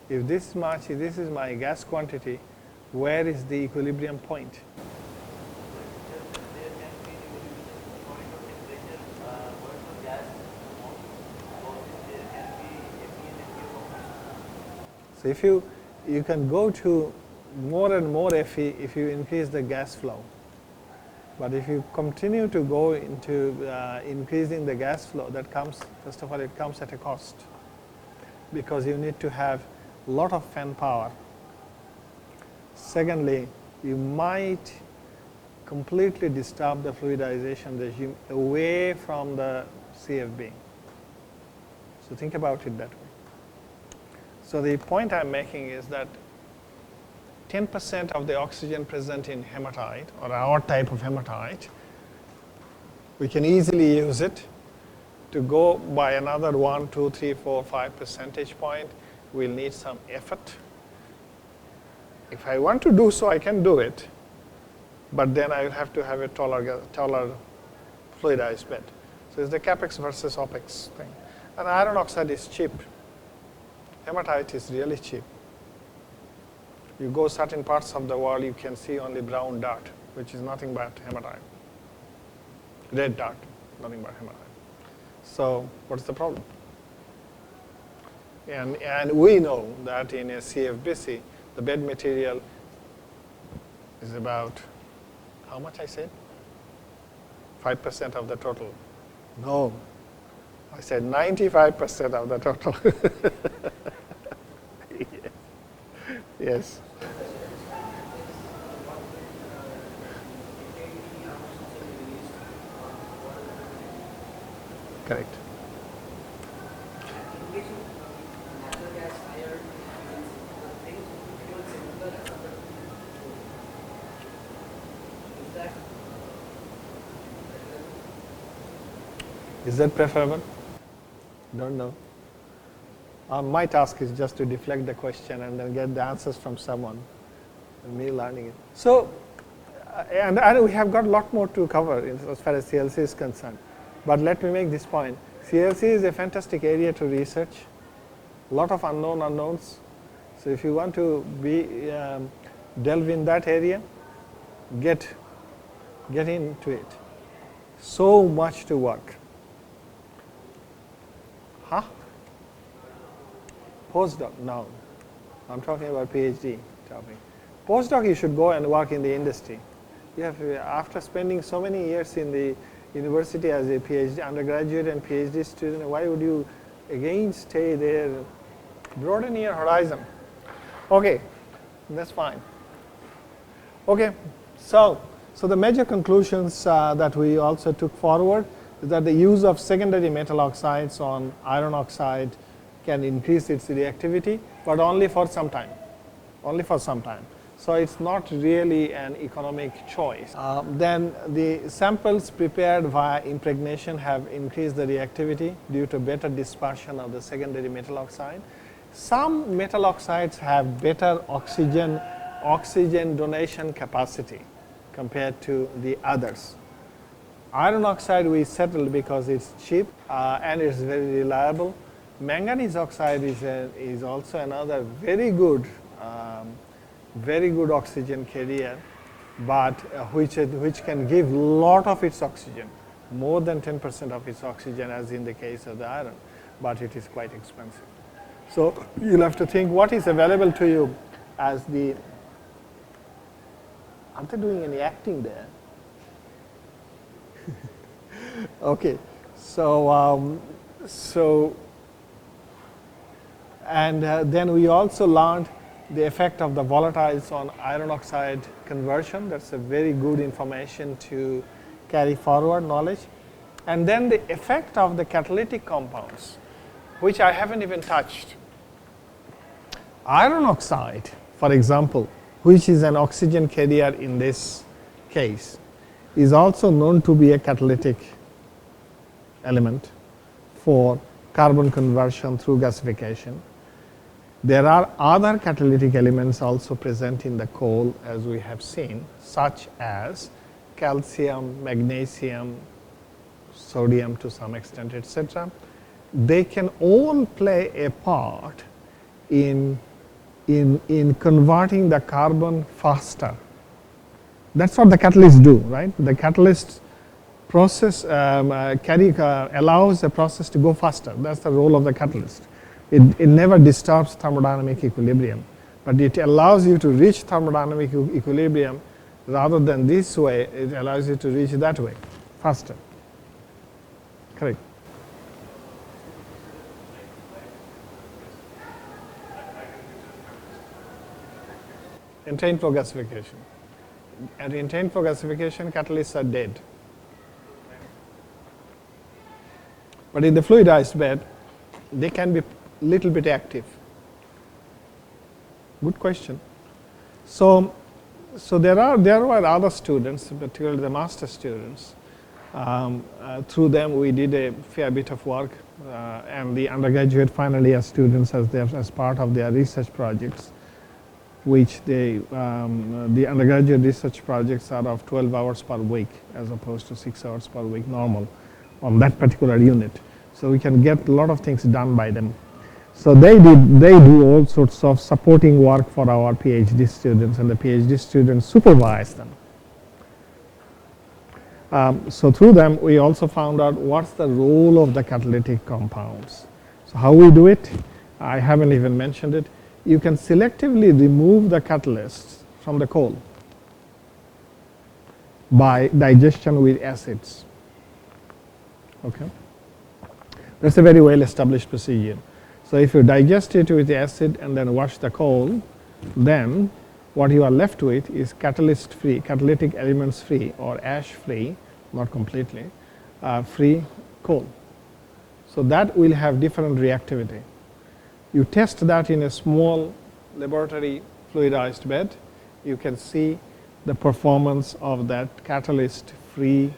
if this much, if this is my gas quantity, where is the equilibrium point? So if you can go to more and more Fe if you increase the gas flow. But if you continue to go into increasing the gas flow, that comes, first of all, it comes at a cost, because you need to have a lot of fan power. Secondly, you might completely disturb the fluidization regime away from the CFB. So think about it that way. So the point I'm making is that 10% of the oxygen present in hematite, or our type of hematite, we can easily use it to go by another 1, 2, 3, 4, 5 percentage point. We'll need some effort. If I want to do so, I can do it, but then I will have to have a taller fluidized bed. So it's the capex versus opex thing. And iron oxide is cheap. Hematite is really cheap. You go certain parts of the world, you can see only brown dot, which is nothing but hematite. Red dot, nothing but hematite. So what's the problem? And we know that in a CFBC, the bed material is about, how much I said? 5% of the total. No, I said 95% of the total. Yes. Correct. Is that preferable? Don't know. My task is just to deflect the question and then get the answers from someone, and me learning it. So, and we have got a lot more to cover as far as CLC is concerned. But let me make this point. CLC is a fantastic area to research. A lot of unknowns. So if you want to delve in that area, get into it. So much to work. Huh? Postdoc? No. I'm talking about PhD topic. Postdoc, you should go and work in the industry. You have, after spending so many years in the university as a PhD, undergraduate and PhD student, why would you again stay there? Broaden your horizon. Okay, that's fine. Okay, so the major conclusions that we also took forward is that the use of secondary metal oxides on iron oxide can increase its reactivity, but only for some time. Only for some time. So it's not really an economic choice. Then the samples prepared via impregnation have increased the reactivity due to better dispersion of the secondary metal oxide. Some metal oxides have better oxygen donation capacity compared to the others. Iron oxide we settled because it's cheap and it's very reliable. Manganese oxide is also another very good oxygen carrier, but which can give lot of its oxygen, more than 10% of its oxygen, as in the case of the iron, but it is quite expensive. So you'll have to think what is available to you as the. Aren't they doing any acting there? Okay, then we also learned the effect of the volatiles on iron oxide conversion. That's a very good information to carry forward knowledge. And then the effect of the catalytic compounds, which I haven't even touched. Iron oxide, for example, which is an oxygen carrier in this case, is also known to be a catalytic element for carbon conversion through gasification. There are other catalytic elements also present in the coal, as we have seen, such as calcium, magnesium, sodium to some extent, etc. They can all play a part in converting the carbon faster. That's what the catalysts do, right? The catalyst process allows the process to go faster. That's the role of the catalyst. It never disturbs thermodynamic equilibrium, but it allows you to reach thermodynamic equilibrium rather than this way. It allows you to reach that way faster. Correct. Entrained flow gasification. At entrained flow gasification, catalysts are dead. But in the fluidized bed, they can be little bit active. Good question. So there were other students, particularly the master students. Through them, we did a fair bit of work, and the undergraduate final year students as part of their research projects, which the undergraduate research projects are of 12 hours per week as opposed to 6 hours per week normal on that particular unit. So we can get a lot of things done by them. So they do all sorts of supporting work for our PhD students, and the PhD students supervise them. So through them, we also found out what's the role of the catalytic compounds. So how we do it, I haven't even mentioned it. You can selectively remove the catalysts from the coal. by digestion with acids. Okay, that's a very well established procedure. So if you digest it with acid and then wash the coal, then what you are left with is catalyst free, catalytic elements free, or ash free, not completely, free coal. So that will have different reactivity. You test that in a small laboratory fluidized bed, you can see the performance of that catalyst free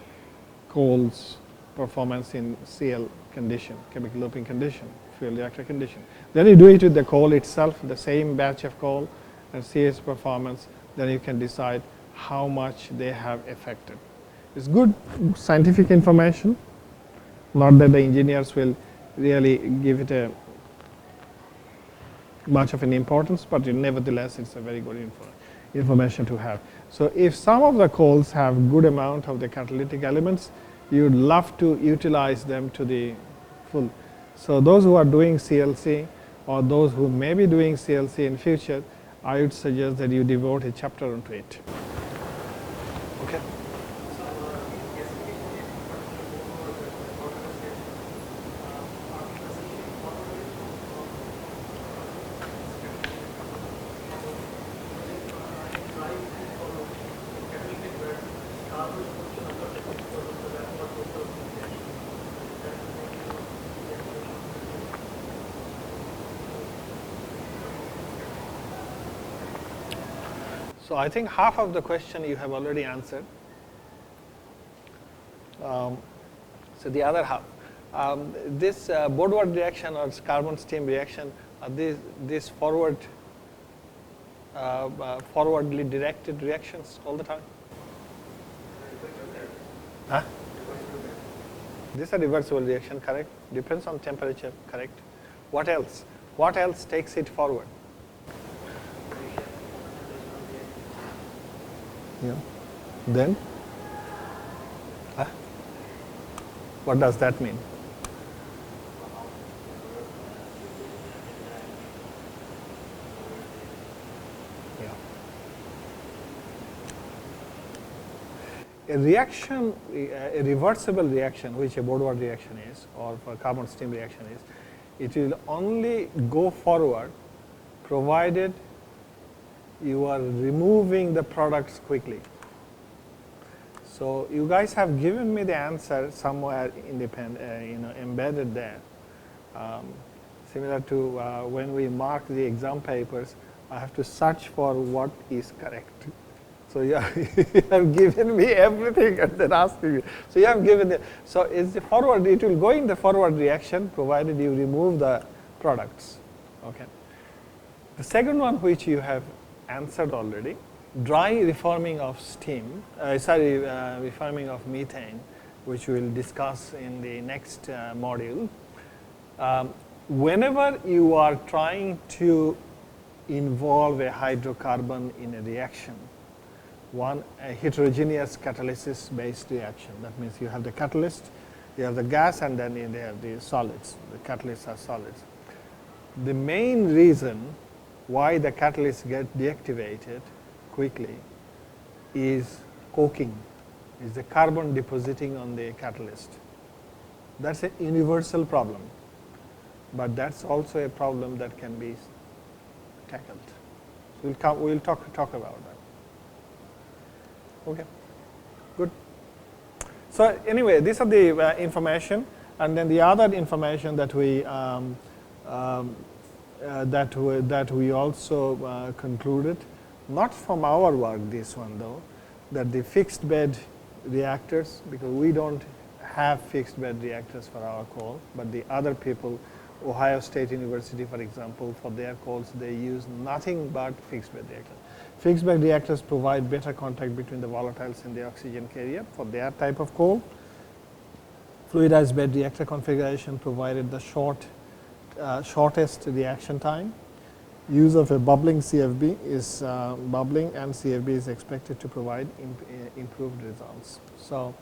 coal's performance in CL condition, chemical looping condition, fuel reactor condition. Then you do it with the coal itself, the same batch of coal, and see its performance. Then you can decide how much they have affected. It's good scientific information, not that the engineers will really give it a much of an importance, but nevertheless it's a very good information to have. So if some of the coals have good amount of the catalytic elements, you would love to utilize them to the full. So those who are doing CLC or those who may be doing CLC in future, I would suggest that you devote a chapter onto it. Okay. So I think half of the question you have already answered. So the other half, this Boudward reaction or carbon steam reaction, are these forwardly directed reactions all the time? Huh? These are reversible reaction, correct? Depends on temperature, correct? What else? What else takes it forward? Yeah. Then? Huh? What does that mean? Yeah. A reaction, a reversible reaction, which a Boudward reaction is, or for carbon steam reaction is, it will only go forward provided you are removing the products quickly. So you guys have given me the answer somewhere embedded there. Similar to when we mark the exam papers, I have to search for what is correct. So you have given me everything and then asking me. So you have given it. So it's the forward. It will go in the forward reaction provided you remove the products. Okay. The second one, which you have answered already, dry reforming of steam, reforming of methane, which we will discuss in the next module. Whenever you are trying to involve a hydrocarbon in a reaction, a heterogeneous catalysis based reaction, that means you have the catalyst, you have the gas, and then you have the solids. The catalysts are solids. The main reason why the catalysts get deactivated quickly is coking, is the carbon depositing on the catalyst. That's a universal problem, but that's also a problem that can be tackled. We'll talk about that. Okay, good. So anyway, these are the information, and then the other information that we also concluded, not from our work, this one though, that the fixed bed reactors, because we don't have fixed bed reactors for our coal, but the other people, Ohio State University, for example, for their coals, they use nothing but fixed bed reactors. Fixed bed reactors provide better contact between the volatiles and the oxygen carrier for their type of coal. Fluidized bed reactor configuration provided the shortest reaction time. Use of a bubbling CFB is bubbling, and CFB is expected to provide improved results. So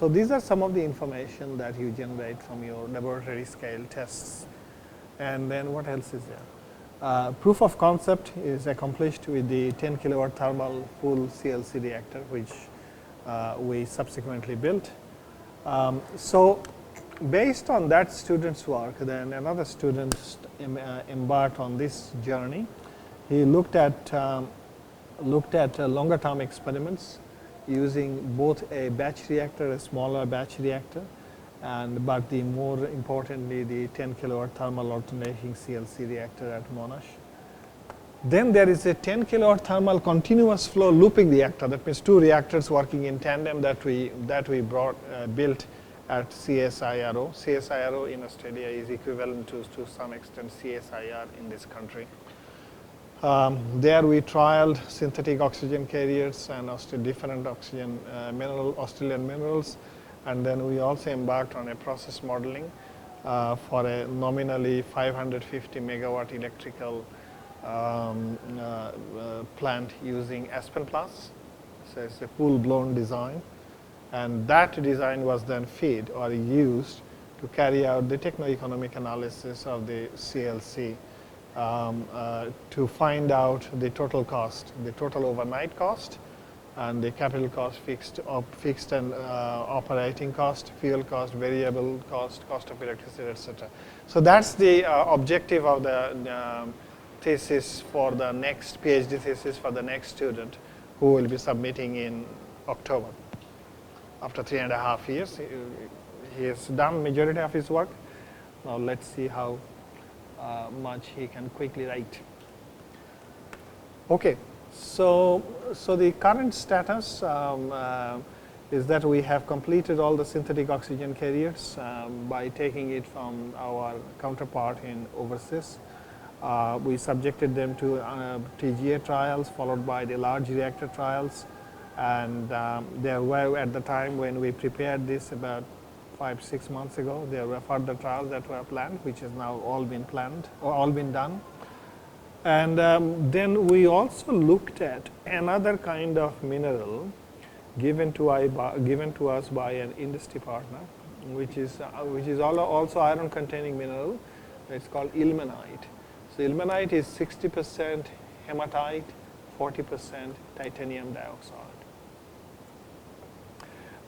these are some of the information that you generate from your laboratory scale tests. And then what else is there? Proof of concept is accomplished with the 10 kilowatt thermal full CLC reactor, which we subsequently built. So based on that student's work, then another student embarked on this journey. He looked at longer term experiments using both a batch reactor, a smaller batch reactor, but the more importantly the 10 kilowatt thermal alternating CLC reactor at Monash. Then there is a 10 kilowatt thermal continuous flow looping reactor. That means two reactors working in tandem that we built at CSIRO. CSIRO in Australia is equivalent to some extent CSIR in this country. There we trialed synthetic oxygen carriers and different oxygen Australian minerals, and then we also embarked on a process modeling for a nominally 550 megawatt electrical plant using Aspen Plus. So it's a full-blown design, and that design was then fed or used to carry out the techno-economic analysis of the CLC to find out the total cost, the total overnight cost, and the capital cost, fixed and operating cost, fuel cost, variable cost, cost of electricity, etc. So that's the objective of the thesis for the next PhD thesis for the next student who will be submitting in October. After 3.5 years, he has done majority of his work. Now let's see how much he can quickly write. Okay, so the current status is that we have completed all the synthetic oxygen carriers by taking it from our counterpart in overseas. We subjected them to TGA trials followed by the large reactor trials, and there were, at the time when we prepared this about 5-6 months ago, there were further trials that were planned, which has now all been planned or all been done. And then we also looked at another kind of mineral given to us by an industry partner, which is also iron containing mineral. It's called ilmenite. So ilmenite is 60% hematite, 40% titanium dioxide.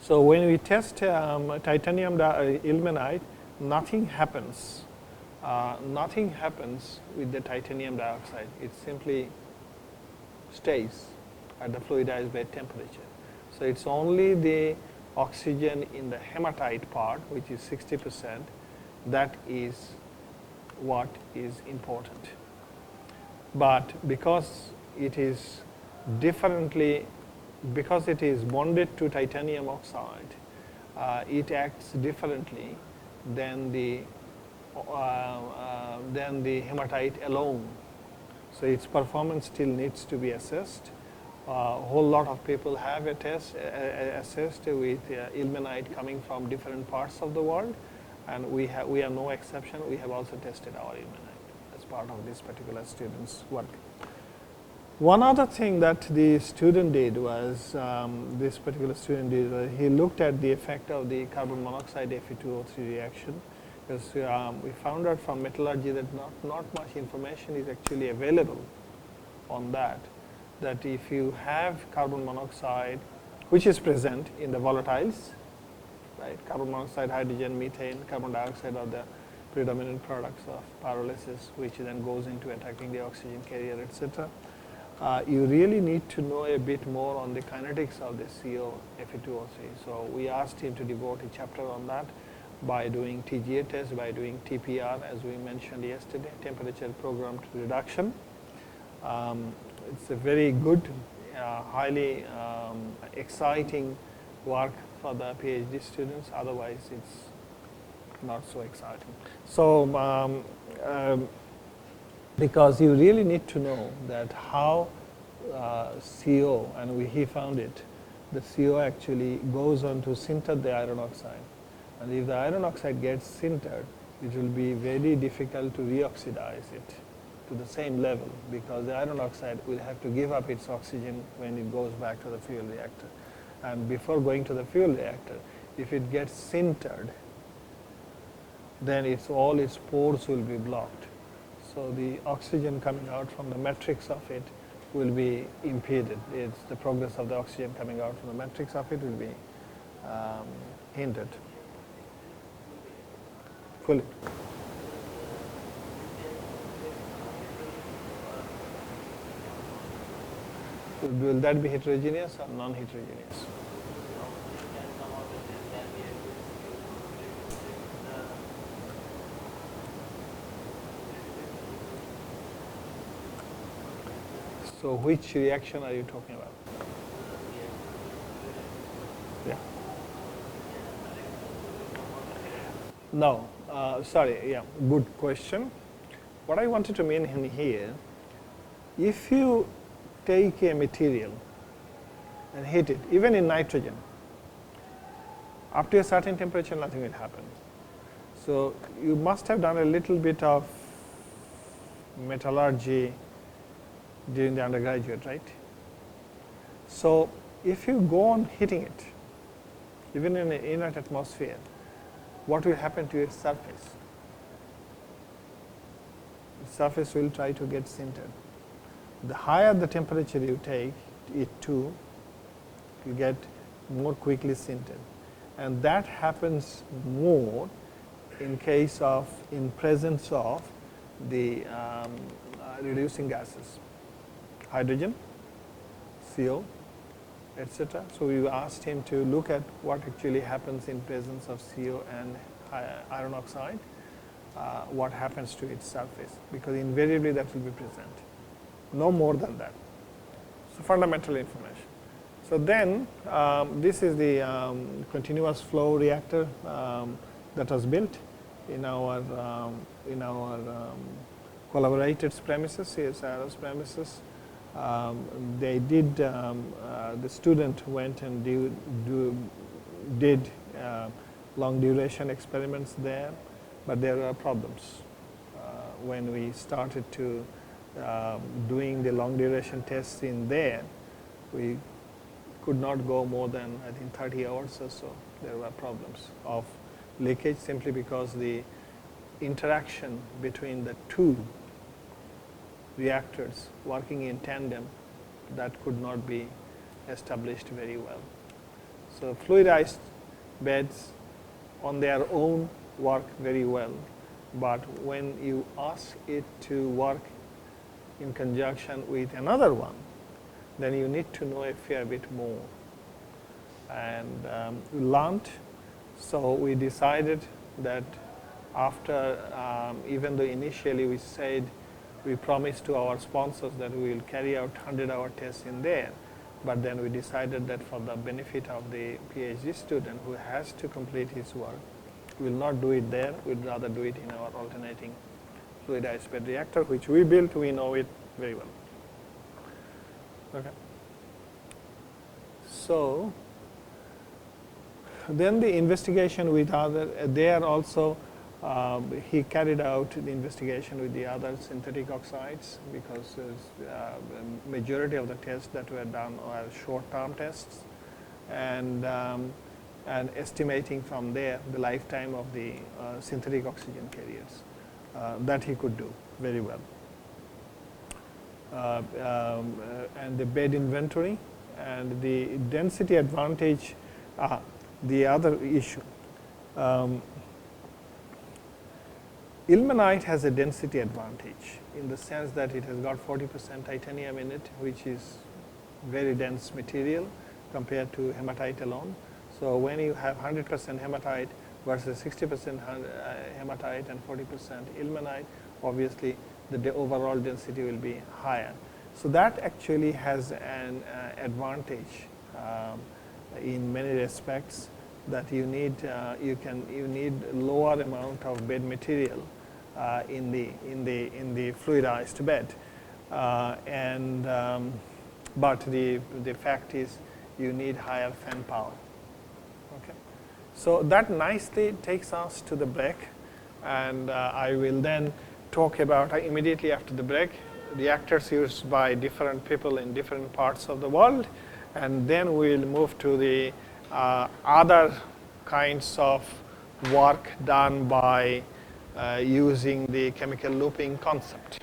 So when we test titanium ilmenite, nothing happens. Nothing happens with the titanium dioxide. It simply stays at the fluidized bed temperature. So it's only the oxygen in the hematite part, which is 60%, that is what is important. But because it is bonded to titanium oxide, it acts differently than the hematite alone. So its performance still needs to be assessed. A whole lot of people have assessed with ilmenite coming from different parts of the world, and we are no exception. We have also tested our ilmenite as part of this particular student's work. One other thing that the student did was, he looked at the effect of the carbon monoxide Fe2O3 reaction, because we found out from metallurgy that not much information is actually available on that if you have carbon monoxide, which is present in the volatiles, right? Carbon monoxide, hydrogen, methane, carbon dioxide are the predominant products of pyrolysis, which then goes into attacking the oxygen carrier, etc. You really need to know a bit more on the kinetics of the CO Fe2O3. So we asked him to devote a chapter on that by doing TGA test, by doing TPR, as we mentioned yesterday, temperature programmed reduction. It's a very good, highly exciting work for the PhD students. Otherwise, it's not so exciting. So, because you really need to know that how CO, and he found it, the CO actually goes on to sinter the iron oxide. And if the iron oxide gets sintered, it will be very difficult to reoxidize it to the same level, because the iron oxide will have to give up its oxygen when it goes back to the fuel reactor. And before going to the fuel reactor, if it gets sintered, then all its pores will be blocked. So the oxygen coming out from the matrix of it will be impeded. It's the progress of the oxygen coming out from the matrix of it will be hindered fully. Will that be heterogeneous or non-heterogeneous? So which reaction are you talking about? Yeah. No, sorry, yeah, good question. What I wanted to mean in here, if you take a material and heat it, even in nitrogen, up to a certain temperature nothing will happen. So you must have done a little bit of metallurgy during the undergraduate, right? So if you go on heating it, even in an inert atmosphere, what will happen to its surface? The surface will try to get sintered. The higher the temperature you take it to, you get more quickly sintered. And that happens more in case of, in presence of the reducing gases, hydrogen, CO, etc. So we asked him to look at what actually happens in presence of CO and iron oxide, what happens to its surface, because invariably that will be present. No more than that. So fundamental information. So then this is the continuous flow reactor that was built in our collaborators premises, CSIR's premises. They did, the student went and did long duration experiments there, but there are problems. When we started to doing the long duration tests in there, we could not go more than, I think, 30 hours or so. There were problems of leakage simply because the interaction between the two reactors working in tandem, that could not be established very well. So fluidized beds on their own work very well, but when you ask it to work in conjunction with another one, then you need to know a fair bit more. And we learned, so we decided that after, even though initially we said, we promised to our sponsors that we will carry out 100-hour tests in there, but then we decided that for the benefit of the PhD student who has to complete his work, we will not do it there, we would rather do it in our alternating fluidized bed reactor, which we built, we know it very well. Okay. So then the investigation with other, there also he carried out the investigation with the other synthetic oxides, because the majority of the tests that were done are short-term tests, and estimating from there the lifetime of the synthetic oxygen carriers. That he could do very well. And the bed inventory and the density advantage, the other issue. Ilmenite has a density advantage in the sense that it has got 40% titanium in it, which is very dense material compared to hematite alone. So when you have 100% hematite versus 60% hematite and 40% ilmenite, obviously the overall density will be higher. So that actually has an advantage in many respects, that you need you need lower amount of bed material in the fluidized bed, but the fact is you need higher fan power. Okay, so that nicely takes us to the break, and I will then talk about immediately after the break reactors used by different people in different parts of the world, and then we will move to the other kinds of work done by using the chemical looping concept.